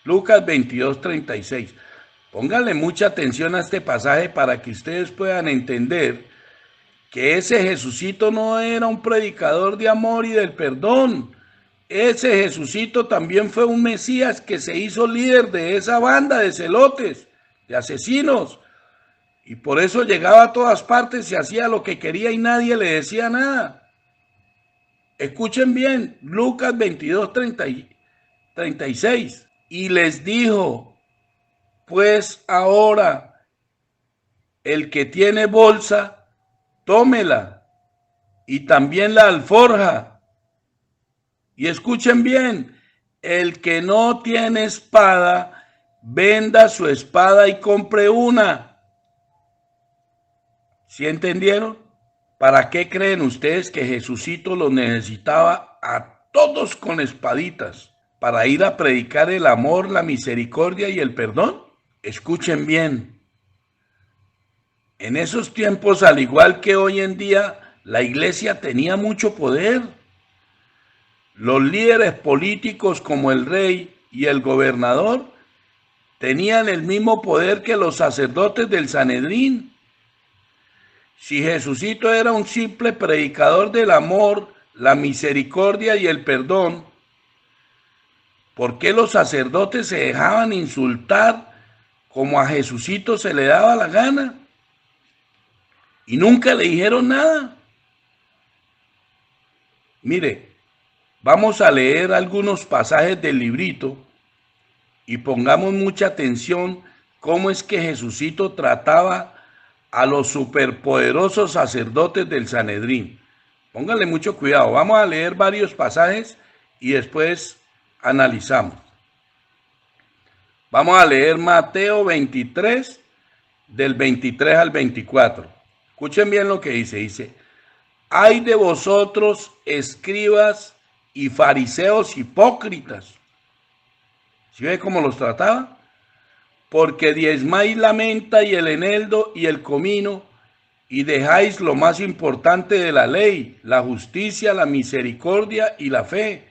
Lucas 22, 36. Pónganle mucha atención a este pasaje para que ustedes puedan entender que ese Jesucito no era un predicador de amor y del perdón. Ese Jesucito también fue un Mesías que se hizo líder de esa banda de celotes, de asesinos. Y por eso llegaba a todas partes y hacía lo que quería y nadie le decía nada. Escuchen bien, Lucas 22, 36. Y les dijo, pues ahora el que tiene bolsa, tómela, y también la alforja. Y escuchen bien, el que no tiene espada, venda su espada y compre una. ¿Sí entendieron? ¿Para qué creen ustedes que Jesucito los necesitaba a todos con espaditas? ¿Para ir a predicar el amor, la misericordia y el perdón? Escuchen bien. En esos tiempos, al igual que hoy en día, la iglesia tenía mucho poder. Los líderes políticos como el rey y el gobernador tenían el mismo poder que los sacerdotes del Sanedrín. Si Jesucito era un simple predicador del amor, la misericordia y el perdón, ¿por qué los sacerdotes se dejaban insultar como a Jesucito se le daba la gana? Y nunca le dijeron nada. Mire, vamos a leer algunos pasajes del librito y pongamos mucha atención cómo es que Jesucito trataba a los superpoderosos sacerdotes del Sanedrín. Pónganle mucho cuidado. Vamos a leer varios pasajes y después analizamos. Vamos a leer Mateo 23, del 23 al 24. Escuchen bien lo que dice. Dice, ay de vosotros, escribas y fariseos hipócritas. ¿Sí ve cómo los trataba? Porque diezmáis la menta y el eneldo y el comino, y dejáis lo más importante de la ley, la justicia, la misericordia y la fe.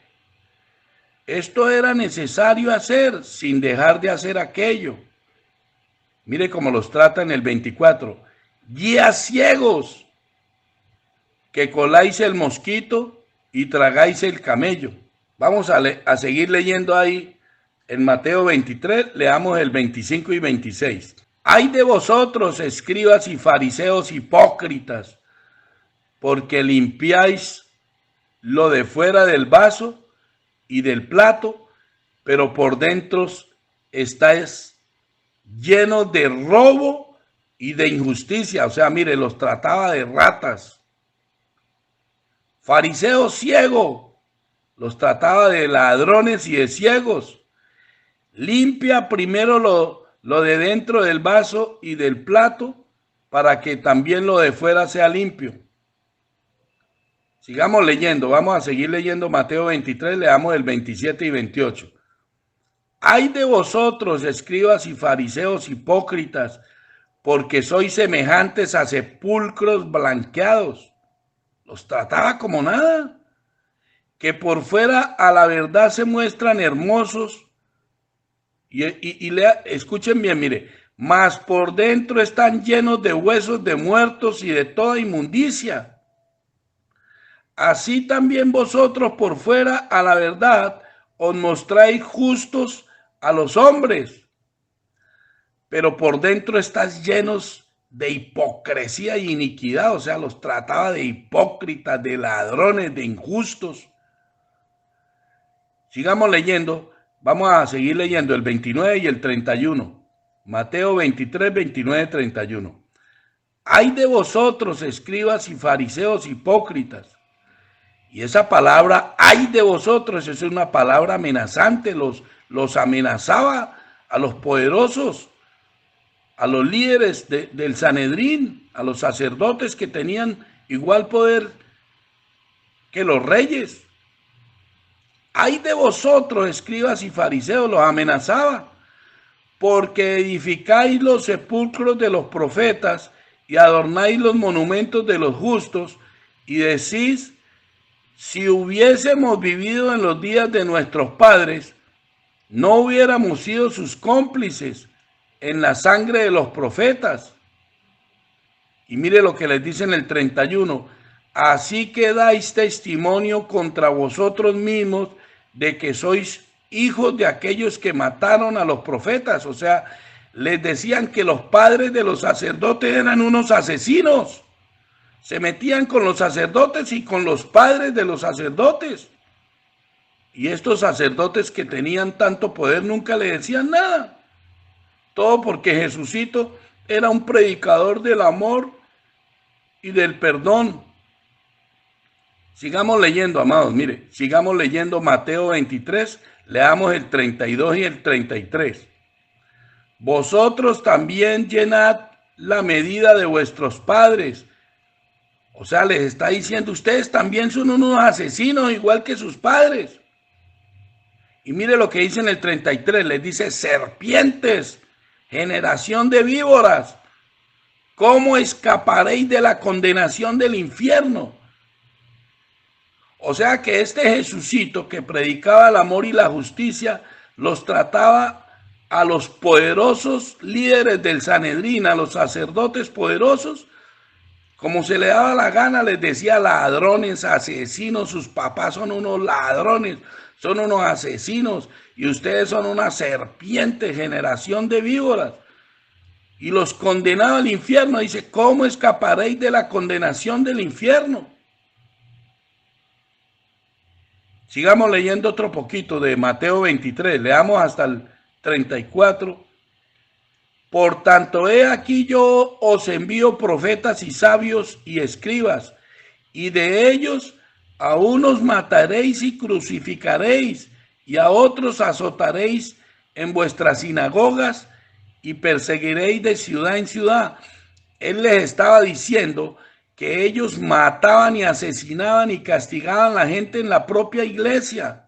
Esto era necesario hacer sin dejar de hacer aquello. Mire cómo los trata en el 24. Guías ciegos, que coláis el mosquito y tragáis el camello. Vamos a seguir leyendo ahí en Mateo 23, leamos el 25 y 26. Ay de vosotros, escribas y fariseos hipócritas, porque limpiáis lo de fuera del vaso y del plato, pero por dentro estáis llenos de robo y de injusticia. O sea, mire, los trataba de ratas. Fariseo ciego, los trataba de ladrones y de ciegos. Limpia primero lo de dentro del vaso y del plato para que también lo de fuera sea limpio. Sigamos leyendo, vamos a seguir leyendo Mateo 23, leamos el 27 y 28. Ay de vosotros, escribas y fariseos hipócritas, porque sois semejantes a sepulcros blanqueados. Los trataba como nada, que por fuera a la verdad se muestran hermosos. Escuchen bien, mire, mas por dentro están llenos de huesos de muertos y de toda inmundicia. Así también vosotros por fuera a la verdad os mostráis justos a los hombres, pero por dentro estáis llenos de hipocresía y iniquidad. O sea, los trataba de hipócritas, de ladrones, de injustos. Sigamos leyendo, vamos a seguir leyendo el 29 y el 31. Mateo 23, 29, 31. Ay de vosotros, escribas y fariseos hipócritas. Y esa palabra, ay de vosotros, es una palabra amenazante, los amenazaba a los poderosos, a los líderes del Sanedrín, a los sacerdotes que tenían igual poder que los reyes. Ay de vosotros, escribas y fariseos, los amenazaba, porque edificáis los sepulcros de los profetas y adornáis los monumentos de los justos, y decís, si hubiésemos vivido en los días de nuestros padres, no hubiéramos sido sus cómplices en la sangre de los profetas. Y mire lo que les dice en el 31. Así que dais testimonio contra vosotros mismos de que sois hijos de aquellos que mataron a los profetas. O sea, les decían que los padres de los sacerdotes eran unos asesinos. Se metían con los sacerdotes y con los padres de los sacerdotes. Y estos sacerdotes que tenían tanto poder nunca le decían nada. Todo porque Jesucito era un predicador del amor y del perdón. Sigamos leyendo, amados, mire, sigamos leyendo Mateo 23, leamos el 32 y el 33. Vosotros también llenad la medida de vuestros padres. O sea, les está diciendo, ustedes también son unos asesinos igual que sus padres. Y mire lo que dice en el 33, les dice, serpientes, generación de víboras, ¿cómo escaparéis de la condenación del infierno? O sea que este Jesucito que predicaba el amor y la justicia, los trataba a los poderosos líderes del Sanedrín, a los sacerdotes poderosos, como se le daba la gana, les decía ladrones, asesinos, sus papás son unos ladrones, son unos asesinos, y ustedes son una serpiente, generación de víboras. Y los condenaba al infierno. Dice, ¿cómo escaparéis de la condenación del infierno? Sigamos leyendo otro poquito de Mateo 23, leamos hasta el 34. Por tanto, he aquí yo os envío profetas y sabios y escribas, y de ellos a unos mataréis y crucificaréis, y a otros azotaréis en vuestras sinagogas, y perseguiréis de ciudad en ciudad. Él les estaba diciendo que ellos mataban y asesinaban y castigaban a la gente en la propia iglesia.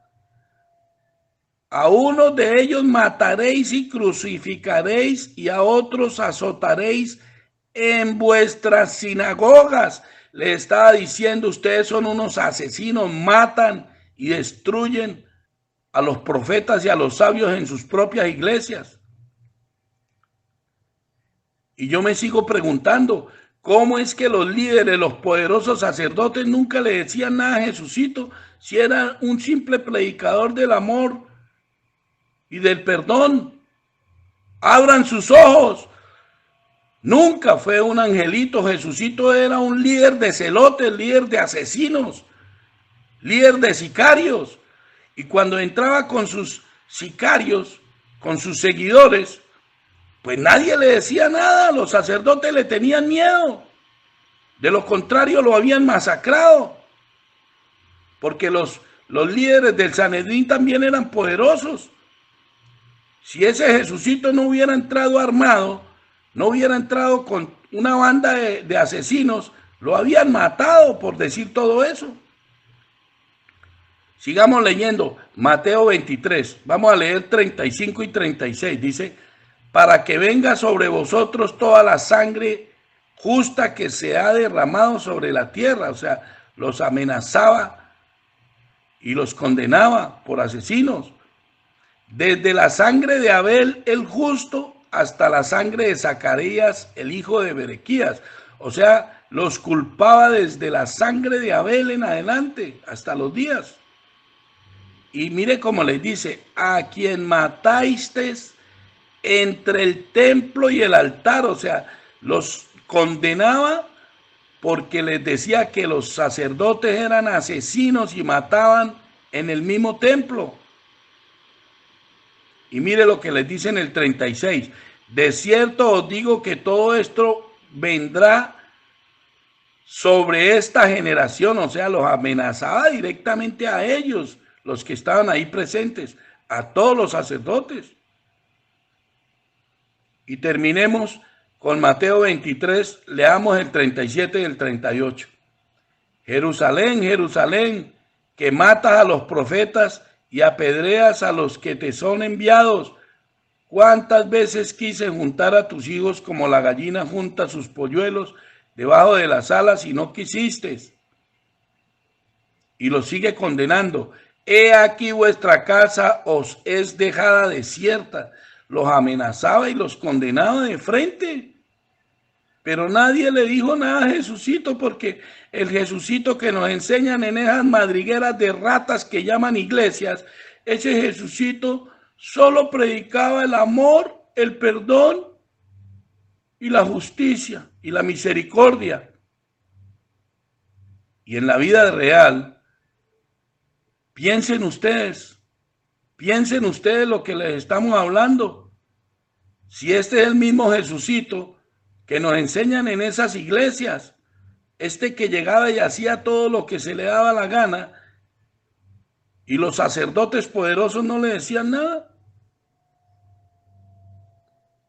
A unos de ellos mataréis y crucificaréis, y a otros azotaréis en vuestras sinagogas. Le estaba diciendo, ustedes son unos asesinos, matan y destruyen a los profetas y a los sabios en sus propias iglesias. Y yo me sigo preguntando, ¿cómo es que los líderes, los poderosos sacerdotes nunca le decían nada a Jesucito si era un simple predicador del amor y del perdón? Abran sus ojos. Nunca fue un angelito. Jesucito era un líder de celotes, líder de asesinos, líder de sicarios. Y cuando entraba con sus sicarios, con sus seguidores, pues nadie le decía nada. Los sacerdotes le tenían miedo. De lo contrario, lo habían masacrado. Porque los líderes del Sanedrín también eran poderosos. Si ese Jesucito no hubiera entrado armado, no hubiera entrado con una banda de asesinos, lo habían matado por decir todo eso. Sigamos leyendo Mateo 23. Vamos a leer 35 y 36. Dice, para que venga sobre vosotros toda la sangre justa que se ha derramado sobre la tierra. O sea, los amenazaba y los condenaba por asesinos. Desde la sangre de Abel el justo hasta la sangre de Zacarías, el hijo de Berequías. O sea, los culpaba desde la sangre de Abel en adelante, hasta los días. Y mire cómo les dice, a quien matasteis entre el templo y el altar. O sea, los condenaba porque les decía que los sacerdotes eran asesinos y mataban en el mismo templo. Y mire lo que les dice en el 36. De cierto os digo que todo esto vendrá sobre esta generación. O sea, los amenazaba directamente a ellos, los que estaban ahí presentes, a todos los sacerdotes. Y terminemos con Mateo 23, leamos el 37 y el 38. Jerusalén, Jerusalén, que matas a los profetas y apedreas a los que te son enviados. ¿Cuántas veces quise juntar a tus hijos como la gallina junta sus polluelos debajo de las alas y no quisiste? Y los sigue condenando. He aquí vuestra casa os es dejada desierta. Los amenazaba y los condenaba de frente. Pero nadie le dijo nada a Jesucito, porque el Jesucito que nos enseñan en esas madrigueras de ratas que llaman iglesias, ese Jesucito solo predicaba el amor, el perdón y la justicia y la misericordia. Y en la vida real, piensen ustedes lo que les estamos hablando. Si este es el mismo Jesucito que nos enseñan en esas iglesias, este que llegaba y hacía todo lo que se le daba la gana, y los sacerdotes poderosos no le decían nada.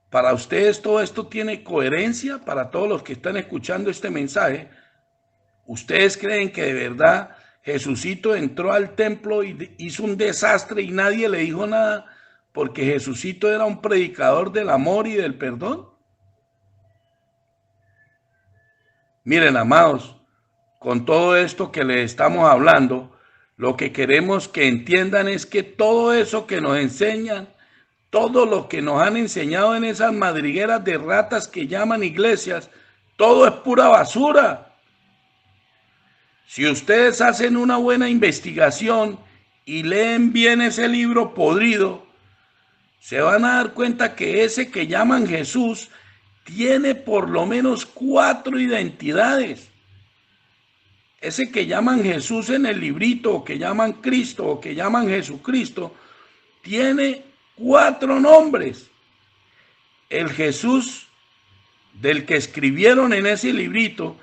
Para ustedes todo esto tiene coherencia, para todos los que están escuchando este mensaje. ¿Ustedes creen que de verdad Jesucito entró al templo y hizo un desastre y nadie le dijo nada porque Jesucito era un predicador del amor y del perdón? Miren, amados, con todo esto que les estamos hablando, lo que queremos que entiendan es que todo eso que nos enseñan, todo lo que nos han enseñado en esas madrigueras de ratas que llaman iglesias, todo es pura basura. Si ustedes hacen una buena investigación y leen bien ese libro podrido, se van a dar cuenta que ese que llaman Jesús tiene por lo menos 4 identidades. Ese que llaman Jesús en el librito, o que llaman Cristo, o que llaman Jesucristo, tiene 4 nombres. El Jesús del que escribieron en ese librito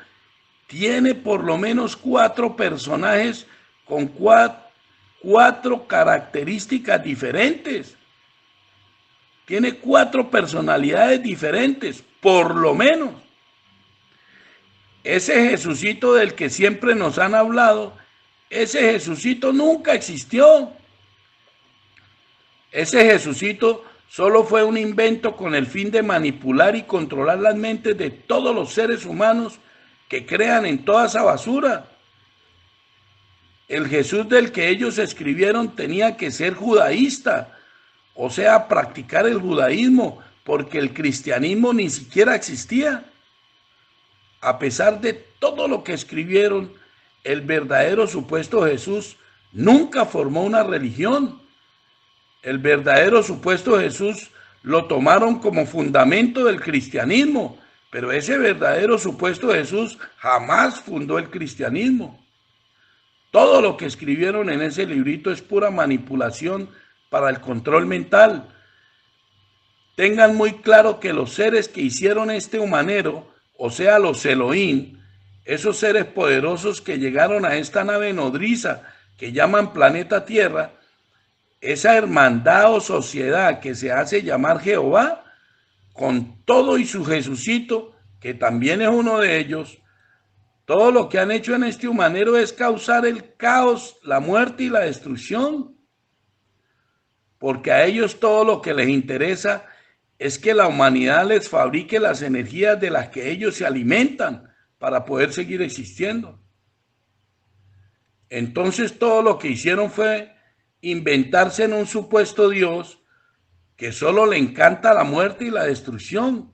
tiene por lo menos 4 personajes con 4 características diferentes. Tiene 4 personalidades diferentes, por lo menos. Ese Jesucito del que siempre nos han hablado, ese Jesucito nunca existió. Ese Jesucito solo fue un invento con el fin de manipular y controlar las mentes de todos los seres humanos que crean en toda esa basura. El Jesús del que ellos escribieron tenía que ser judaísta, o sea, practicar el judaísmo, porque el cristianismo ni siquiera existía. A pesar de todo lo que escribieron, el verdadero supuesto Jesús nunca formó una religión. El verdadero supuesto Jesús lo tomaron como fundamento del cristianismo, pero ese verdadero supuesto Jesús jamás fundó el cristianismo. Todo lo que escribieron en ese librito es pura manipulación para el control mental. Tengan muy claro que los seres que hicieron este humanero, o sea, los Elohim, esos seres poderosos que llegaron a esta nave nodriza que llaman planeta Tierra, esa hermandad o sociedad que se hace llamar Jehová, con todo y su Jesucito, que también es uno de ellos, todo lo que han hecho en este humanero es causar el caos, la muerte y la destrucción. Porque a ellos todo lo que les interesa es que la humanidad les fabrique las energías de las que ellos se alimentan para poder seguir existiendo. Entonces todo lo que hicieron fue inventarse en un supuesto Dios que solo le encanta la muerte y la destrucción.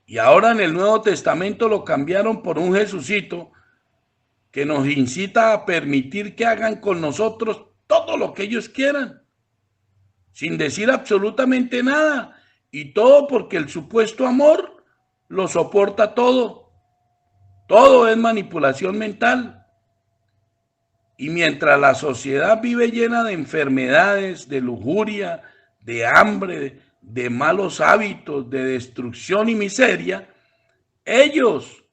Y ahora en el Nuevo Testamento lo cambiaron por un Jesucito que nos incita a permitir que hagan con nosotros todo lo que ellos quieran, sin decir absolutamente nada, y todo porque el supuesto amor lo soporta todo. Todo es manipulación mental. Y mientras la sociedad vive llena de enfermedades, de lujuria, de hambre, de malos hábitos, de destrucción y miseria, ellos,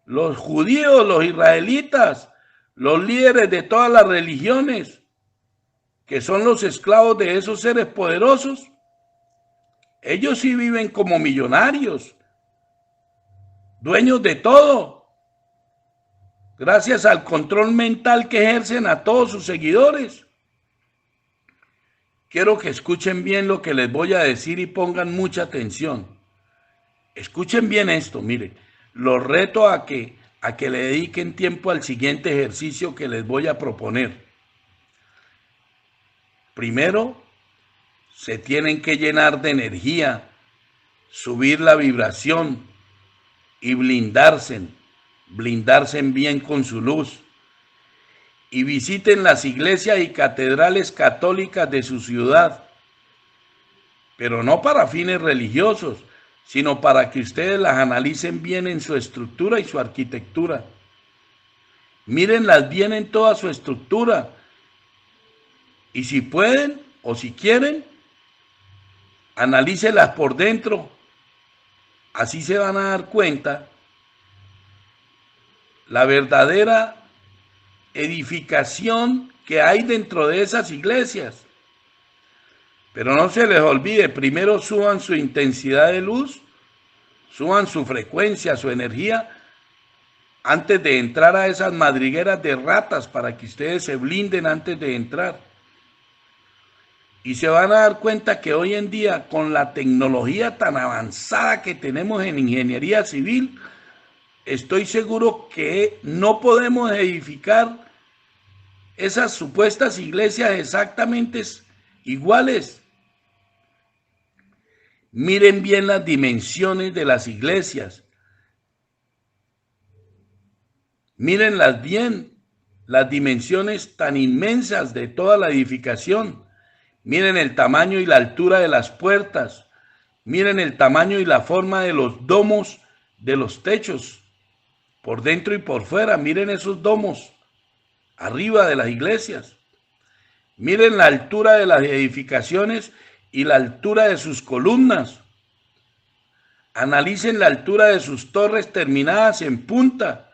los judíos, los israelitas, los líderes de todas las religiones, que son los esclavos de esos seres poderosos, ellos sí viven como millonarios, dueños de todo, gracias al control mental que ejercen a todos sus seguidores. Quiero que escuchen bien lo que les voy a decir y pongan mucha atención. Escuchen bien esto, mire, los reto a que le dediquen tiempo al siguiente ejercicio que les voy a proponer. Primero, se tienen que llenar de energía, subir la vibración y blindarse bien con su luz. Y visiten las iglesias y catedrales católicas de su ciudad, pero no para fines religiosos, sino para que ustedes las analicen bien en su estructura y su arquitectura. Mírenlas bien en toda su estructura. Y si pueden o si quieren, analícelas por dentro. Así se van a dar cuenta la verdadera edificación que hay dentro de esas iglesias. Pero no se les olvide, primero suban su intensidad de luz, suban su frecuencia, su energía, antes de entrar a esas madrigueras de ratas, para que ustedes se blinden antes de entrar. Y se van a dar cuenta que hoy en día, con la tecnología tan avanzada que tenemos en ingeniería civil, estoy seguro que no podemos edificar esas supuestas iglesias exactamente iguales. Miren bien las dimensiones de las iglesias. Mírenlas bien, las dimensiones tan inmensas de toda la edificación. Miren el tamaño y la altura de las puertas. Miren el tamaño y la forma de los domos de los techos, por dentro y por fuera. Miren esos domos arriba de las iglesias. Miren la altura de las edificaciones y la altura de sus columnas. Analicen la altura de sus torres terminadas en punta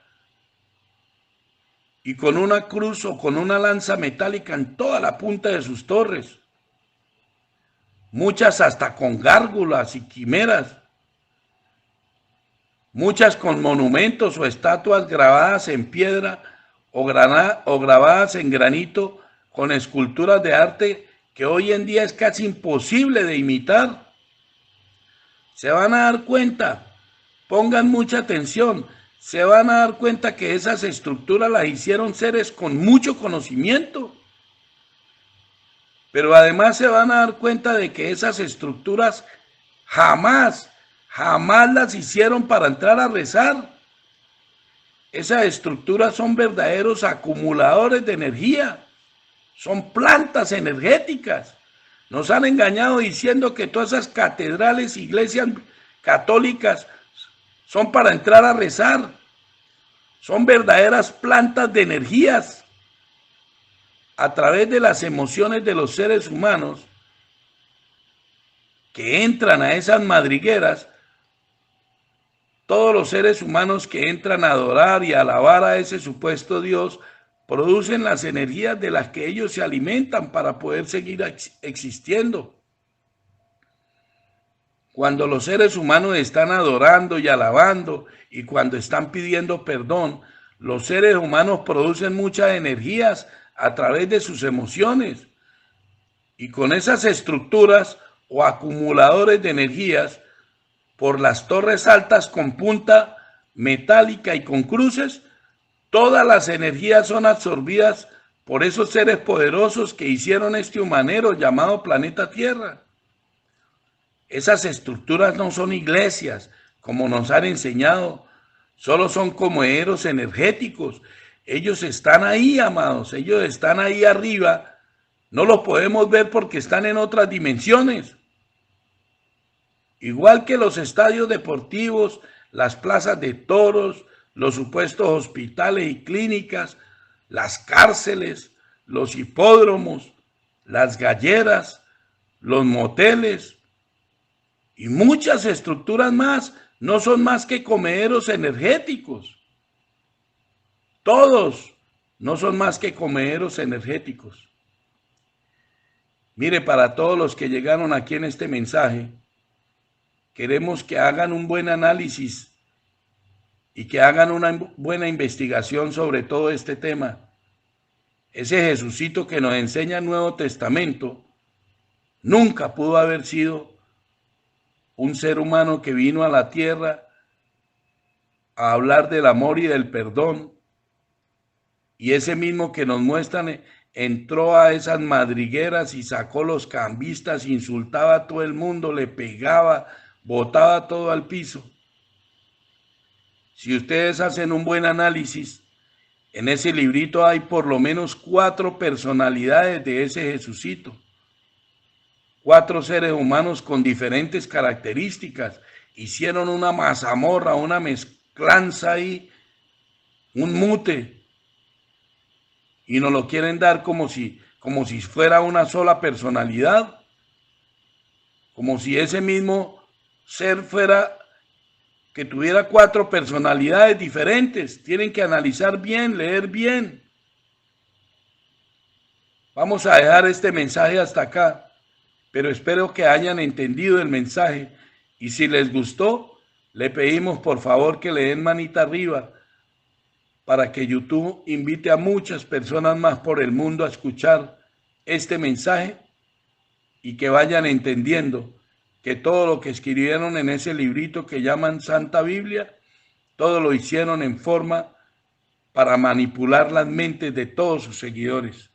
y con una cruz o con una lanza metálica en toda la punta de sus torres. Muchas hasta con gárgolas y quimeras. Muchas con monumentos o estatuas grabadas en piedra o grabadas en granito, con esculturas de arte que hoy en día es casi imposible de imitar. Se van a dar cuenta, pongan mucha atención, se van a dar cuenta que esas estructuras las hicieron seres con mucho conocimiento. Pero además se van a dar cuenta de que esas estructuras jamás las hicieron para entrar a rezar. Esas estructuras son verdaderos acumuladores de energía. Son plantas energéticas. Nos han engañado diciendo que todas esas catedrales, iglesias católicas son para entrar a rezar. Son verdaderas plantas de energías. A través de las emociones de los seres humanos que entran a esas madrigueras, todos los seres humanos que entran a adorar y a alabar a ese supuesto Dios producen las energías de las que ellos se alimentan para poder seguir existiendo. Cuando los seres humanos están adorando y alabando y cuando están pidiendo perdón, los seres humanos producen muchas energías a través de sus emociones. Y con esas estructuras o acumuladores de energías, por las torres altas con punta metálica y con cruces, todas las energías son absorbidas por esos seres poderosos que hicieron este humanero llamado planeta Tierra. Esas estructuras no son iglesias, como nos han enseñado, solo son comederos energéticos. Ellos están ahí, amados, ellos están ahí arriba. No los podemos ver porque están en otras dimensiones. Igual que los estadios deportivos, las plazas de toros, los supuestos hospitales y clínicas, las cárceles, los hipódromos, las galleras, los moteles y muchas estructuras más no son más que comederos energéticos. Todos no son más que comederos energéticos. Mire, para todos los que llegaron aquí en este mensaje, queremos que hagan un buen análisis y que hagan una buena investigación sobre todo este tema. Ese Jesucito que nos enseña el Nuevo Testamento nunca pudo haber sido un ser humano que vino a la tierra a hablar del amor y del perdón. Y ese mismo que nos muestran entró a esas madrigueras y sacó los cambistas, insultaba a todo el mundo, le pegaba, botaba todo al piso. Si ustedes hacen un buen análisis, en ese librito hay por lo menos 4 personalidades de ese Jesucito. 4 seres humanos con diferentes características. Hicieron una mazamorra, una mezclanza ahí, un mute. Y nos lo quieren dar como si fuera una sola personalidad. Como si ese mismo ser fuera, que tuviera 4 personalidades diferentes. Tienen que analizar bien, leer bien. Vamos a dejar este mensaje hasta acá, pero espero que hayan entendido el mensaje. Y si les gustó, le pedimos por favor que le den manita arriba para que YouTube invite a muchas personas más por el mundo a escuchar este mensaje y que vayan entendiendo que todo lo que escribieron en ese librito que llaman Santa Biblia, todo lo hicieron en forma para manipular las mentes de todos sus seguidores.